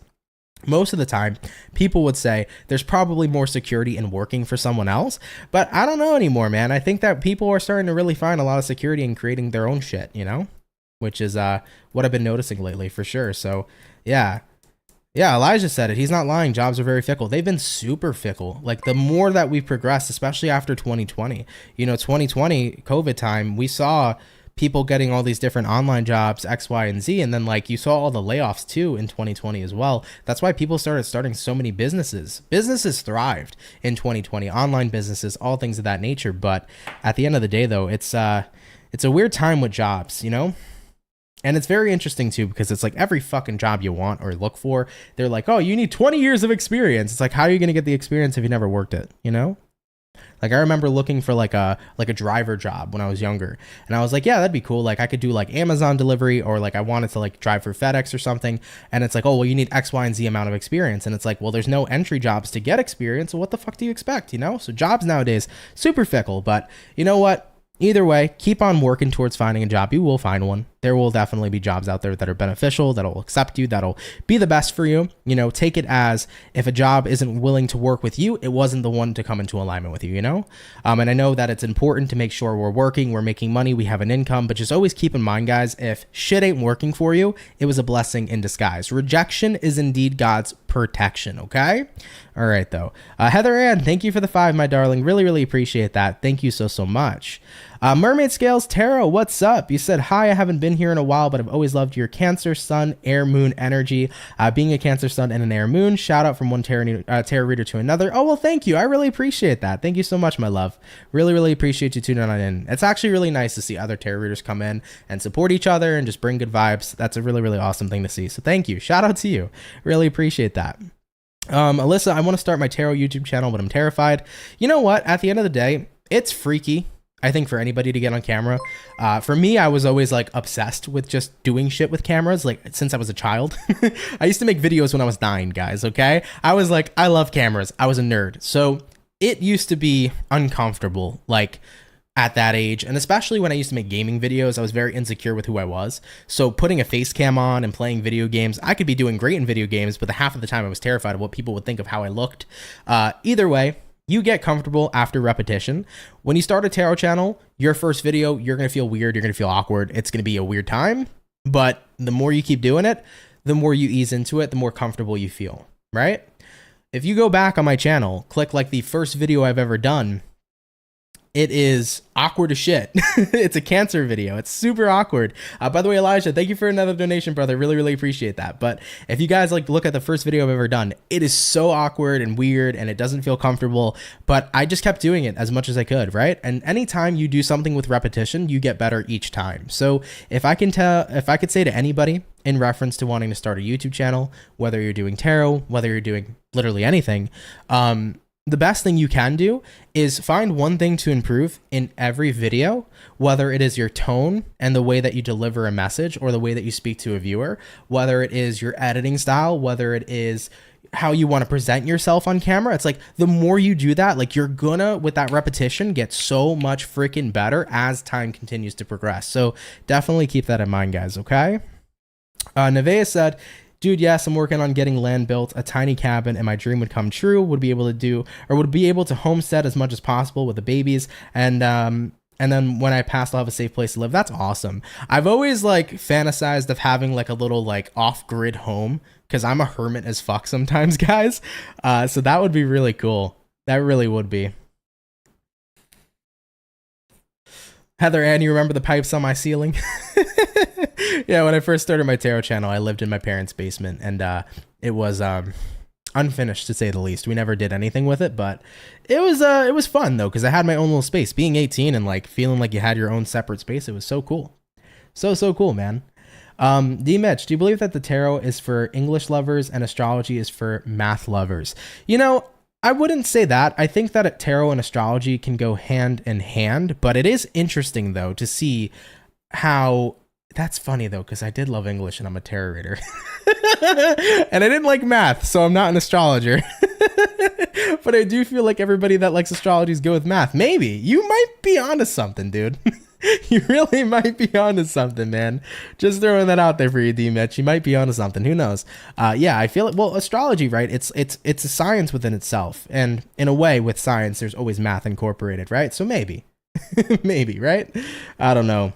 Most of the time, people would say there's probably more security in working for someone else, but I don't know anymore, man. I think that people are starting to really find a lot of security in creating their own shit, you know, which is what I've been noticing lately for sure. So yeah, Elijah said it. He's not lying. Jobs are very fickle. They've been super fickle. Like the more that we've progressed, especially after 2020, you know, 2020 COVID time, we saw people getting all these different online jobs, X, Y, and Z. And then like you saw all the layoffs too in 2020 as well. That's why people started starting so many businesses. Businesses thrived in 2020, online businesses, all things of that nature. But at the end of the day though, it's a weird time with jobs, you know? And it's very interesting too, because it's like every fucking job you want or look for, they're like, oh, you need 20 years of experience. It's like, how are you going to get the experience if you never worked it, you know? Like I remember looking for like a driver job when I was younger, and I was like, yeah, that'd be cool. Like I could do like Amazon delivery, or like I wanted to like drive for FedEx or something. And it's like, oh, well, you need X, Y, and Z amount of experience. And it's like, well, there's no entry jobs to get experience. So what the fuck do you expect? You know? So jobs nowadays, super fickle, but you know what? Either way, keep on working towards finding a job. You will find one. There will definitely be jobs out there that are beneficial, that'll accept you, that'll be the best for you. You know, take it as if a job isn't willing to work with you, it wasn't the one to come into alignment with you, you know? And I know that it's important to make sure we're working, we're making money, we have an income, but just always keep in mind, guys, if shit ain't working for you, it was a blessing in disguise. Rejection is indeed God's protection, okay? All right, though. Heather Ann, thank you for the 5, my darling. Really, really appreciate that. Thank you so much. Mermaid Scales Tarot, what's up? You said, hi, I haven't been here in a while, but I've always loved your Cancer Sun, Air Moon energy. Being a Cancer Sun and an Air Moon, shout out from one tarot reader to another. Oh, well, thank you. I really appreciate that. Thank you so much, my love. Really, really appreciate you tuning on in. It's actually really nice to see other tarot readers come in and support each other and just bring good vibes. That's a really, really awesome thing to see. So thank you. Shout out to you. Really appreciate that. Alyssa, I want to start my tarot YouTube channel, but I'm terrified. You know what? At the end of the day, it's freaky, I think, for anybody to get on camera. For me, I was always like obsessed with just doing shit with cameras, like since I was a child. I used to make videos when I was 9, guys, okay? I was like, I love cameras. I was a nerd. So it used to be uncomfortable, like at that age, and especially when I used to make gaming videos, I was very insecure with who I was. So putting a face cam on and playing video games, I could be doing great in video games, but the half of the time I was terrified of what people would think of how I looked. Either way, you get comfortable after repetition. When you start a tarot channel, your first video, you're going to feel weird. You're going to feel awkward. It's going to be a weird time, but the more you keep doing it, the more you ease into it, the more comfortable you feel, right? If you go back on my channel, click like the first video I've ever done, it is awkward as shit. It's a Cancer video. It's super awkward. By the way, Elijah, thank you for another donation, brother. Really, really appreciate that. But if you guys like look at the first video I've ever done, it is so awkward and weird and it doesn't feel comfortable, but I just kept doing it as much as I could, right? And anytime you do something with repetition, you get better each time. So if I could say to anybody in reference to wanting to start a YouTube channel, whether you're doing tarot, whether you're doing literally anything, the best thing you can do is find one thing to improve in every video, whether it is your tone and the way that you deliver a message or the way that you speak to a viewer, whether it is your editing style, whether it is how you want to present yourself on camera. It's like the more you do that, like you're gonna, with that repetition, get so much freaking better as time continues to progress. So definitely keep that in mind, guys, okay? Nevea said, dude, yes, I'm working on getting land built, a tiny cabin, and my dream would come true. Would be able to homestead as much as possible with the babies, and then when I pass, I'll have a safe place to live. That's awesome. I've always like fantasized of having like a little like off-grid home, because I'm a hermit as fuck sometimes, guys. So that would be really cool. That really would be. Heather Ann, you remember the pipes on my ceiling? Yeah, when I first started my tarot channel, I lived in my parents' basement, and it was unfinished, to say the least. We never did anything with it, but it was fun though, because I had my own little space. Being 18 and like feeling like you had your own separate space, it was so cool. So cool, man. D. Mitch, do you believe that the tarot is for English lovers and astrology is for math lovers? You know, I wouldn't say that. I think that tarot and astrology can go hand in hand, but it is interesting though to see how. That's funny though, because I did love English and I'm a tarot reader. And I didn't like math, so I'm not an astrologer. But I do feel like everybody that likes astrology is good with math. Maybe. You might be onto something, dude. You really might be onto something, man. Just throwing that out there for you, D-Mitch. You might be onto something. Who knows? Yeah, I feel it. Well, astrology, right? It's a science within itself. And in a way, with science, there's always math incorporated, right? So maybe. Maybe, right? I don't know.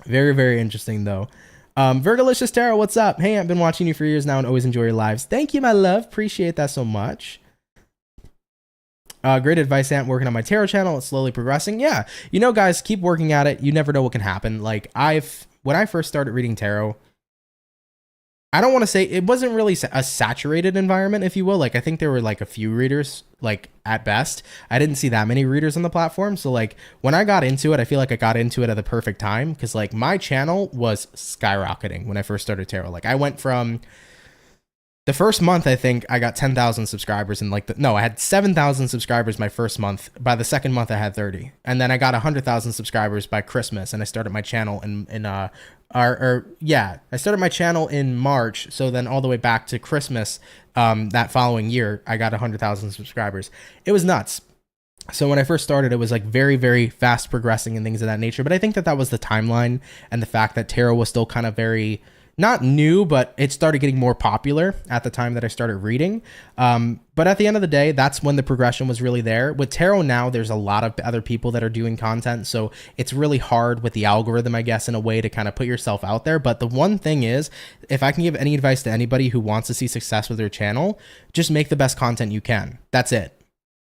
Very, very interesting, though. Virgolicious Tarot, what's up? Hey, I've been watching you for years now and always enjoy your lives. Thank you, my love. Appreciate that so much. Great advice, Ant. Working on my tarot channel. It's slowly progressing. Yeah. You know, guys, keep working at it. You never know what can happen. Like, when I first started reading tarot, I don't want to say it wasn't really a saturated environment, if you will. Like, I think there were like a few readers, like at best. I didn't see that many readers on the platform. So like when I got into it, I feel like I got into it at the perfect time because like my channel was skyrocketing when I first started tarot. Like I went from the first month, I think I got 10,000 subscribers and I had 7,000 subscribers my first month. By the second month, I had 30. And then I got 100,000 subscribers by Christmas. And I started my channel I started my channel in March. So then all the way back to Christmas, that following year, I got 100,000 subscribers. It was nuts. So when I first started, it was like very, very fast progressing and things of that nature. But I think that was the timeline and the fact that tarot was still kind of very, not new, but it started getting more popular at the time that I started reading. But at the end of the day, that's when the progression was really there. With tarot now, there's a lot of other people that are doing content. So it's really hard with the algorithm, I guess, in a way to kind of put yourself out there. But the one thing is, if I can give any advice to anybody who wants to see success with their channel, just make the best content you can. That's it.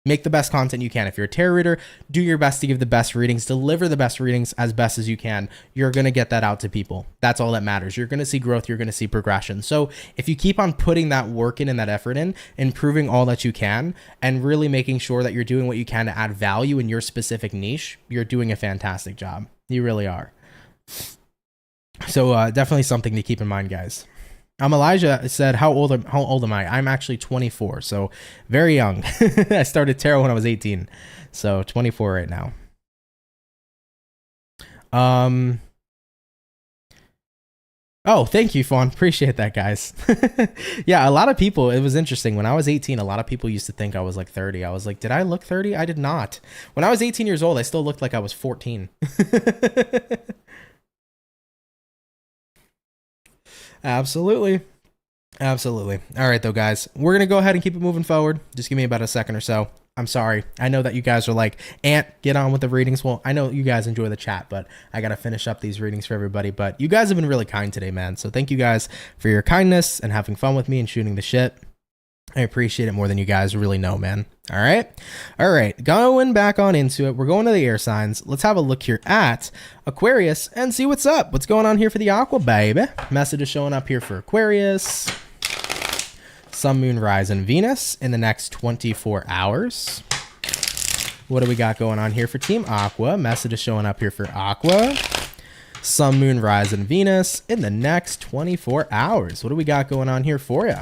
Make the best content you can. If you're a tarot reader, do your best to give the best readings, deliver the best readings as best as you can. You're going to get that out to people. That's all that matters. You're going to see growth. You're going to see progression. So if you keep on putting that work in and that effort in, improving all that you can, and really making sure that you're doing what you can to add value in your specific niche, you're doing a fantastic job. You really are. So definitely something to keep in mind, guys. Elijah said, how old am I? I'm actually 24, so very young. I started tarot when I was 18, so 24 right now. Oh, thank you, Fawn. Appreciate that, guys. Yeah, a lot of people, it was interesting. When I was 18, a lot of people used to think I was like 30. I was like, did I look 30? I did not. When I was 18 years old, I still looked like I was 14. Absolutely. Absolutely. All right, though, guys. We're going to go ahead and keep it moving forward. Just give me about a second or so. I'm sorry. I know that you guys are like, Ant, get on with the readings. Well, I know you guys enjoy the chat, but I got to finish up these readings for everybody. But you guys have been really kind today, man. So thank you guys for your kindness and having fun with me and shooting the shit. I appreciate it more than you guys really know, man. All right. All right. Going back on into it. We're going to the air signs. Let's have a look here at Aquarius and see what's up. What's going on here for the Aqua, baby? Message is showing up here for Aquarius. Sun, Moon, Rise, and Venus in the next 24 hours. What do we got going on here for Team Aqua? Message is showing up here for Aqua. Sun, Moon, Rise, and Venus in the next 24 hours. What do we got going on here for you?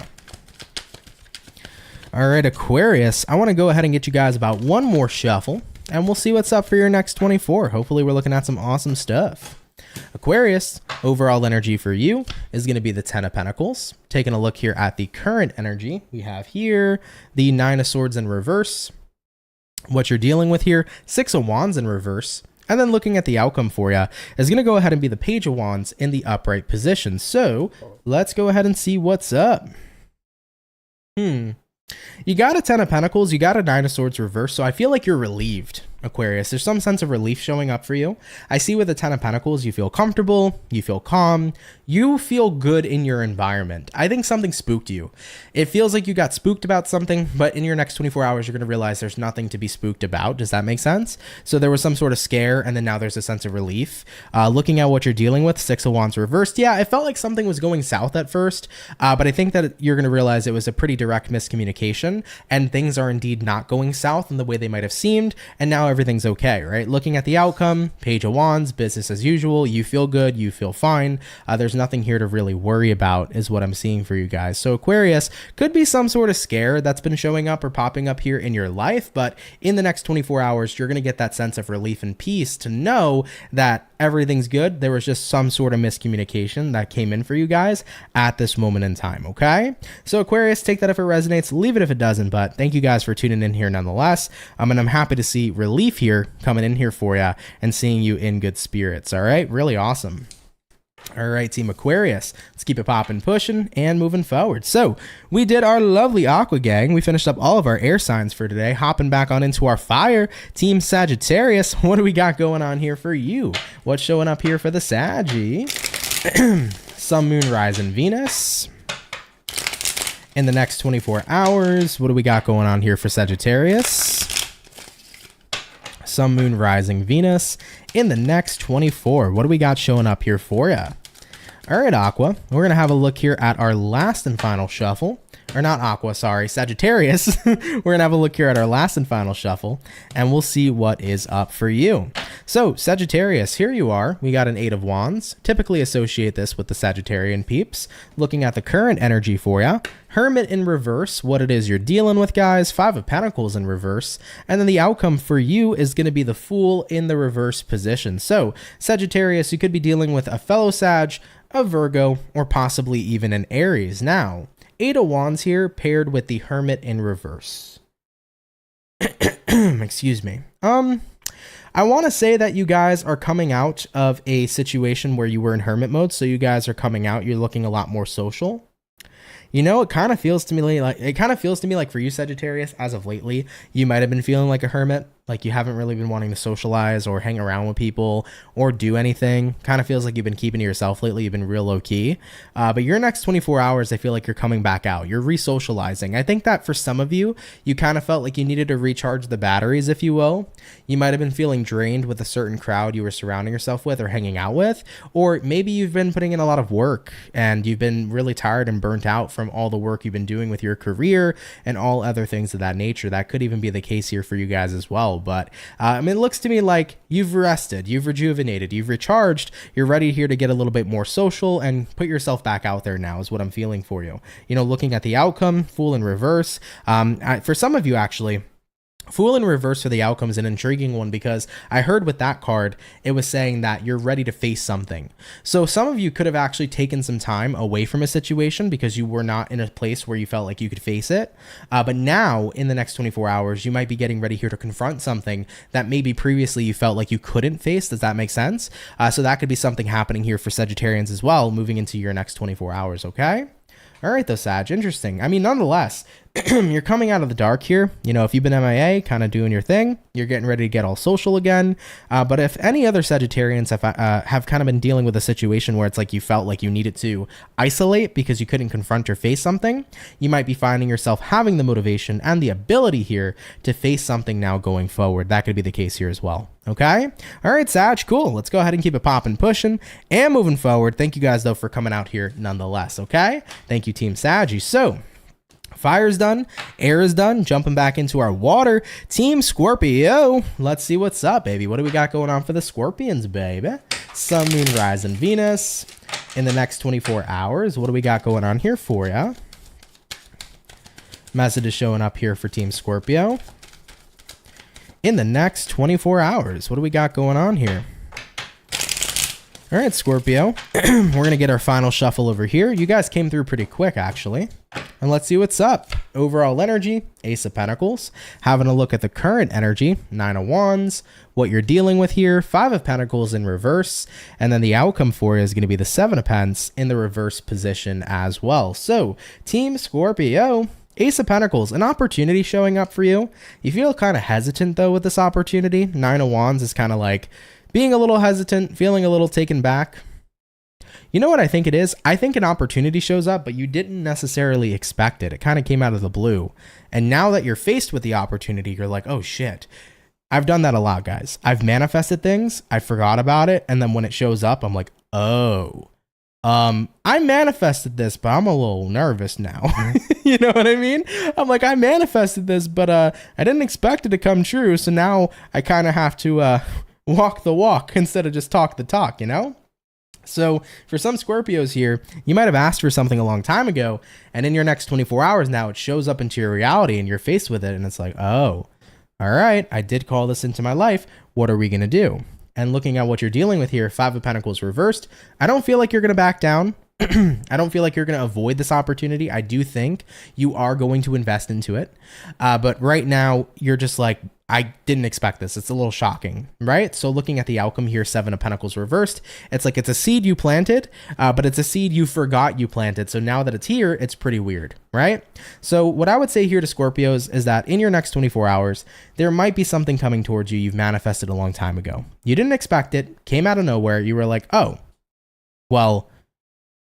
All right, Aquarius, I want to go ahead and get you guys about one more shuffle, and we'll see what's up for your next 24. Hopefully, we're looking at some awesome stuff. Aquarius, overall energy for you is going to be the 10 of Pentacles. Taking a look here at the current energy, we have here the 9 of Swords in reverse. What you're dealing with here, 6 of Wands in reverse. And then looking at the outcome for you is going to go ahead and be the Page of Wands in the upright position. So let's go ahead and see what's up. You got a 10 of Pentacles, you got a 9 of Swords reverse, so I feel like you're relieved, Aquarius. There's some sense of relief showing up for you. I see with the 10 of Pentacles, you feel comfortable, you feel calm, you feel good in your environment. I think something spooked you. It feels like you got spooked about something, but in your next 24 hours, you're going to realize there's nothing to be spooked about. Does that make sense? So there was some sort of scare, and then now there's a sense of relief. Looking at what you're dealing with, 6 of Wands reversed. Yeah, it felt like something was going south at first, but I think that you're going to realize it was a pretty direct miscommunication, and things are indeed not going south in the way they might have seemed, and now everything's okay, right? Looking at the outcome, Page of Wands, business as usual, you feel good, you feel fine. There's nothing here to really worry about is what I'm seeing for you guys. So Aquarius, could be some sort of scare that's been showing up or popping up here in your life, but in the next 24 hours, you're going to get that sense of relief and peace to know that everything's good. There was just some sort of miscommunication that came in for you guys at this moment in time, okay? So Aquarius, take that if it resonates, leave it if it doesn't, but thank you guys for tuning in here nonetheless. And I'm happy to see relief here coming in here for you and seeing you in good spirits, all right? Really awesome. All right, Team Aquarius, let's keep it popping, pushing, and moving forward. So we did our lovely Aqua gang. We finished up all of our air signs for today. Hopping back on into our fire, Team Sagittarius. What do we got going on here for you? What's showing up here for the Saggy? Sun, Moon, Rising, Venus. In the next 24 hours, what do we got going on here for Sagittarius? Sun, Moon, Rising, Venus. In the next 24, what do we got showing up here for you? All right, Aqua, we're going to have a look here at our last and final shuffle. Or not Aqua, sorry, Sagittarius. We're going to have a look here at our last and final shuffle, and we'll see what is up for you. So, Sagittarius, here you are. We got an 8 of Wands. Typically associate this with the Sagittarian peeps. Looking at the current energy for you. Hermit in reverse, what it is you're dealing with, guys. 5 of Pentacles in reverse. And then the outcome for you is going to be the Fool in the reverse position. So, Sagittarius, you could be dealing with a fellow Sag, a Virgo, or possibly even an Aries. Now, 8 of Wands here paired with the Hermit in reverse. Excuse me. I want to say that you guys are coming out of a situation where you were in hermit mode, so you guys are coming out, you're looking a lot more social. You know, it kind of feels to me like for you, Sagittarius, as of lately, you might have been feeling like a hermit, like you haven't really been wanting to socialize or hang around with people or do anything. Kind of feels like you've been keeping to yourself lately. You've been real low key. But your next 24 hours, I feel like you're coming back out. You're re-socializing. I think that for some of you, you kind of felt like you needed to recharge the batteries, if you will. You might have been feeling drained with a certain crowd you were surrounding yourself with or hanging out with, or maybe you've been putting in a lot of work and you've been really tired and burnt out from all the work you've been doing with your career and all other things of that nature. That could even be the case here for you guys as well. But I mean, it looks to me like you've rested, you've rejuvenated, you've recharged, you're ready here to get a little bit more social and put yourself back out there now is what I'm feeling for you. You know, looking at the outcome, Fool in reverse. For some of you, actually, Fool in reverse for the outcome is an intriguing one because I heard with that card, it was saying that you're ready to face something. So some of you could have actually taken some time away from a situation because you were not in a place where you felt like you could face it. But now in the next 24 hours, you might be getting ready here to confront something that maybe previously you felt like you couldn't face. Does that make sense? So that could be something happening here for Sagittarians as well, moving into your next 24 hours, okay? All right, though, Sag, interesting. I mean, nonetheless, you're coming out of the dark here. You know, if you've been MIA, kind of doing your thing, you're getting ready to get all social again. But if any other Sagittarians have kind of been dealing with a situation where it's like you felt like you needed to isolate because you couldn't confront or face something, you might be finding yourself having the motivation and the ability here to face something now going forward. That could be the case here as well. Okay. All right, Sag, cool. Let's go ahead and keep it popping, pushing, and moving forward. Thank you guys, though, for coming out here nonetheless. Okay. Thank you, Team Saggy. So, fire's done, air is done, jumping back into our water. Team Scorpio, let's see what's up, baby. What do we got going on for the Scorpions, baby? Sun, Moon, Rising, Venus. In the next 24 hours, what do we got going on here for ya? Message is showing up here for Team Scorpio. In the next 24 hours, what do we got going on here? All right, Scorpio, we're going to get our final shuffle over here. You guys came through pretty quick, actually. And let's see what's up. Overall energy, Ace of Pentacles. Having a look at the current energy, 9 of Wands. What you're dealing with here, 5 of Pentacles in reverse. And then the outcome for you is going to be the 7 of Pentacles in the reverse position as well. So, Team Scorpio, Ace of Pentacles, an opportunity showing up for you. You feel kind of hesitant, though, with this opportunity. 9 of Wands is kind of like being a little hesitant, feeling a little taken back. You know what I think it is? I think an opportunity shows up, but you didn't necessarily expect it. It kind of came out of the blue. And now that you're faced with the opportunity, you're like, oh shit. I've done that a lot, guys. I've manifested things, I forgot about it, and then when it shows up, I'm like, oh. I manifested this, but I'm a little nervous now. You know what I mean? I'm like, I manifested this, but I didn't expect it to come true, so now I kind of have to walk the walk instead of just talk the talk, you know? So for some Scorpios here, you might have asked for something a long time ago, and in your next 24 hours now, it shows up into your reality and you're faced with it, and it's like, oh, all right, I did call this into my life. What are we going to do? and looking at what you're dealing with here, Five of Pentacles reversed, I don't feel like you're going to back down. I don't feel like you're going to avoid this opportunity. I do think you are going to invest into it. But right now, you're just like, I didn't expect this. It's a little shocking, right? So looking at the outcome here, Seven of Pentacles reversed, it's like it's a seed you planted, but it's a seed you forgot you planted. So now that it's here, it's pretty weird, right? So what I would say here to Scorpios is that in your next 24 hours, there might be something coming towards you you've manifested a long time ago. You didn't expect it, came out of nowhere. You were like, oh, well,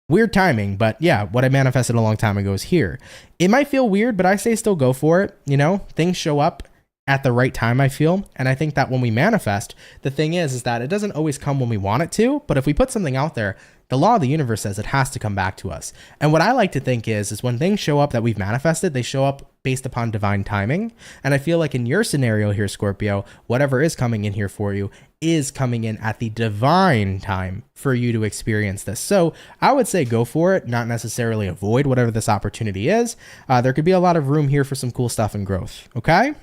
weird timing, but yeah, what I manifested a long time ago is here. It might feel weird, but I say still go for it. You know, things show up at the right time, I feel. And I think that when we manifest, the thing is that it doesn't always come when we want it to, but if we put something out there, the law of the universe says it has to come back to us. And what I like to think is when things show up that we've manifested, they show up based upon divine timing. And I feel like in your scenario here, Scorpio, whatever is coming in here for you is coming in at the divine time for you to experience this. So I would say go for it, not necessarily avoid whatever this opportunity is. There could be a lot of room here for some cool stuff and growth. Okay.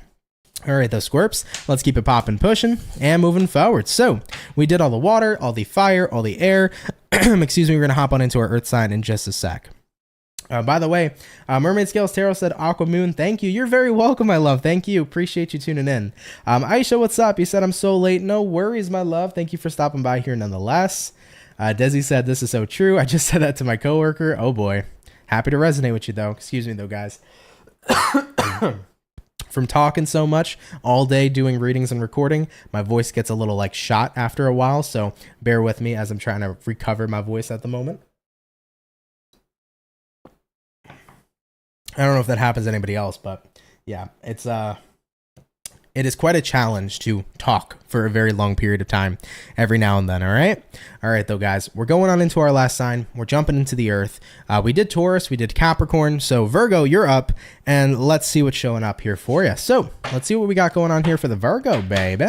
All right, those Scorps, let's keep it popping, pushing, and moving forward. So we did all the water, all the fire, all the air. Excuse me, we're going to hop on into our earth sign in just a sec. By the way, Mermaid Scales Tarot said, Aqua Moon, thank you. You're very welcome, my love. Thank you. Appreciate you tuning in. Aisha, what's up? You said I'm so late. No worries, my love. Thank you for stopping by here nonetheless. Desi said, this is so true. I just said that to my coworker. Oh boy. Happy to resonate with you though. Excuse me though, guys. From talking so much all day doing readings and recording, my voice gets a little like shot after a while. So bear with me as I'm trying to recover my voice at the moment. I don't know if that happens to anybody else, but yeah, it is quite a challenge to talk for a very long period of time every now and then. All right though, guys, we're going on into our last sign. We're jumping into the earth. We did Taurus, we did Capricorn. So Virgo, you're up, and let's see what's showing up here for you. So let's see what we got going on here for the Virgo, baby.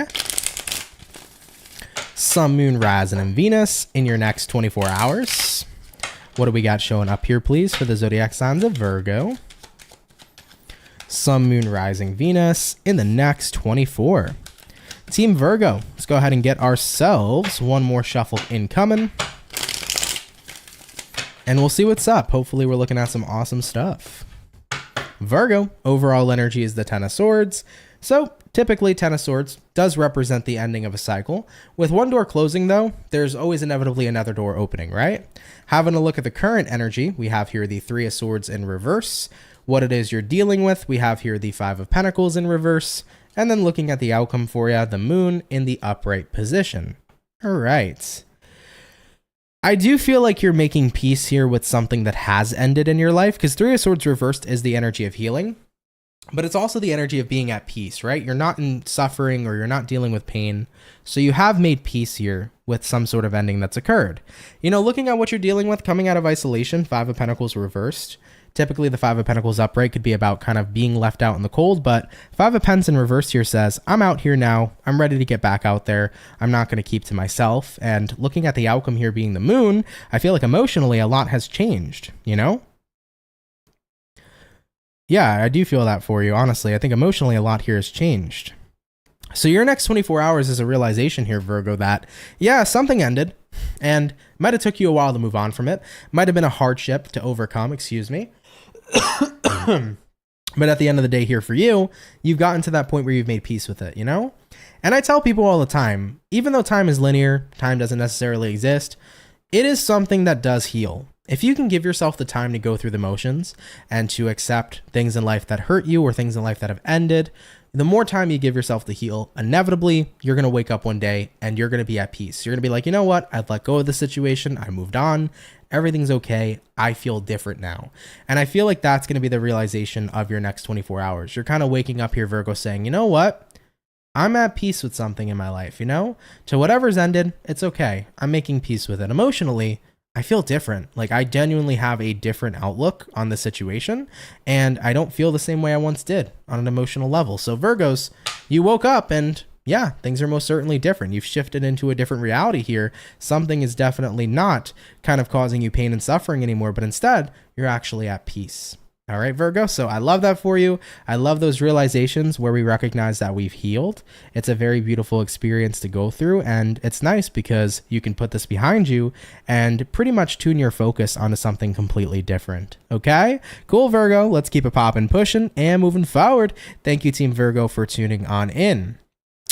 Sun, Moon, Rising, and Venus in your next 24 hours. What do we got showing up here, please, for the zodiac signs of Virgo? Sun, Moon, Rising, Venus in the next 24. Team Virgo, let's go ahead and get ourselves one more shuffle incoming. And we'll see what's up. Hopefully we're looking at some awesome stuff. Virgo, overall energy is the Ten of Swords. So typically Ten of Swords does represent the ending of a cycle. With one door closing though, there's always inevitably another door opening, right? Having a look at the current energy, we have here the Three of Swords in reverse. What it is you're dealing with, we have here the Five of Pentacles in reverse, and then looking at the outcome for you, the Moon in the upright position. All right. I do feel like you're making peace here with something that has ended in your life, because Three of Swords reversed is the energy of healing, but it's also the energy of being at peace, right? You're not in suffering or you're not dealing with pain. So you have made peace here with some sort of ending that's occurred. You know, looking at what you're dealing with coming out of isolation, Five of Pentacles reversed. Typically, the Five of Pentacles upright could be about kind of being left out in the cold, but Five of Pents in reverse here says, I'm out here now. I'm ready to get back out there. I'm not going to keep to myself. And looking at the outcome here being the Moon, I feel like emotionally a lot has changed, you know? Yeah, I do feel that for you, honestly. I think emotionally a lot here has changed. So your next 24 hours is a realization here, Virgo, that, yeah, something ended, and might have took you a while to move on from it. Might have been a hardship to overcome, excuse me. But at the end of the day here for you, you've gotten to that point where you've made peace with it, you know? And I tell people all the time, even though time is linear, time doesn't necessarily exist, it is something that does heal. If you can give yourself the time to go through the motions and to accept things in life that hurt you or things in life that have ended, the more time you give yourself to heal, inevitably, you're going to wake up one day and you're going to be at peace. You're going to be like, you know what? I've let go of the situation. I moved on. Everything's okay. I feel different now. And I feel like that's going to be the realization of your next 24 hours. You're kind of waking up here, Virgo, saying, you know what? I'm at peace with something in my life, you know? To whatever's ended, it's okay. I'm making peace with it. Emotionally, I feel different. Like I genuinely have a different outlook on the situation and I don't feel the same way I once did on an emotional level. So Virgos, you woke up and yeah, things are most certainly different. You've shifted into a different reality here. Something is definitely not kind of causing you pain and suffering anymore, but instead you're actually at peace. All right, Virgo. So I love that for you. I love those realizations where we recognize that we've healed. It's a very beautiful experience to go through. And it's nice because you can put this behind you and pretty much tune your focus onto something completely different. Okay, cool, Virgo. Let's keep it popping, pushing, and moving forward. Thank you, Team Virgo, for tuning on in.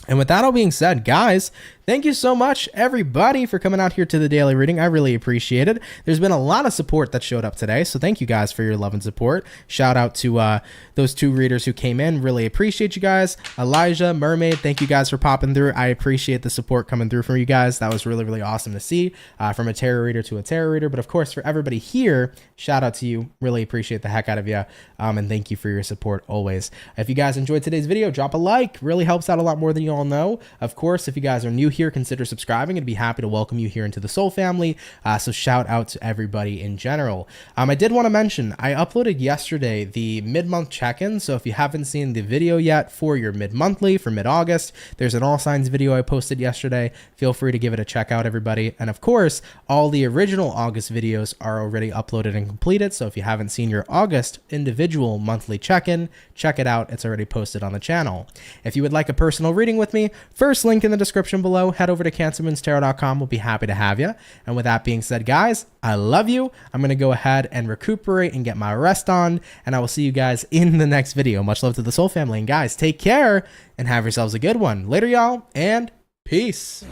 And with that all being said, guys, thank you so much, everybody, for coming out here to the daily reading. I really appreciate it. There's been a lot of support that showed up today, so thank you guys for your love and support. Shout out to those 2 readers who came in. Really appreciate you guys. Elijah, Mermaid, thank you guys for popping through. I appreciate the support coming through from you guys. That was really, really awesome to see, from a tarot reader to a tarot reader. But of course, for everybody here, shout out to you. Really appreciate the heck out of you, and thank you for your support always. If you guys enjoyed today's video, drop a like. Really helps out a lot more than you all know. Of course, if you guys are new here, consider subscribing. I'd be happy to welcome you here into the Soul family. So shout out to everybody in general. I did want to mention, I uploaded yesterday the mid-month check-in. So if you haven't seen the video yet for your mid-monthly for mid-August, there's an all signs video I posted yesterday. Feel free to give it a check out, everybody. And of course, all the original August videos are already uploaded and completed. So if you haven't seen your August individual monthly check-in, check it out. It's already posted on the channel. If you would like a personal reading with me, first link in the description below, head over to CancerMoonsTarot.com. We'll be happy to have you. And with that being said, guys, I love you. I'm going to go ahead and recuperate and get my rest on, and I will see you guys in the next video. Much love to the Soul family. And guys, take care and have yourselves a good one. Later, y'all, and peace.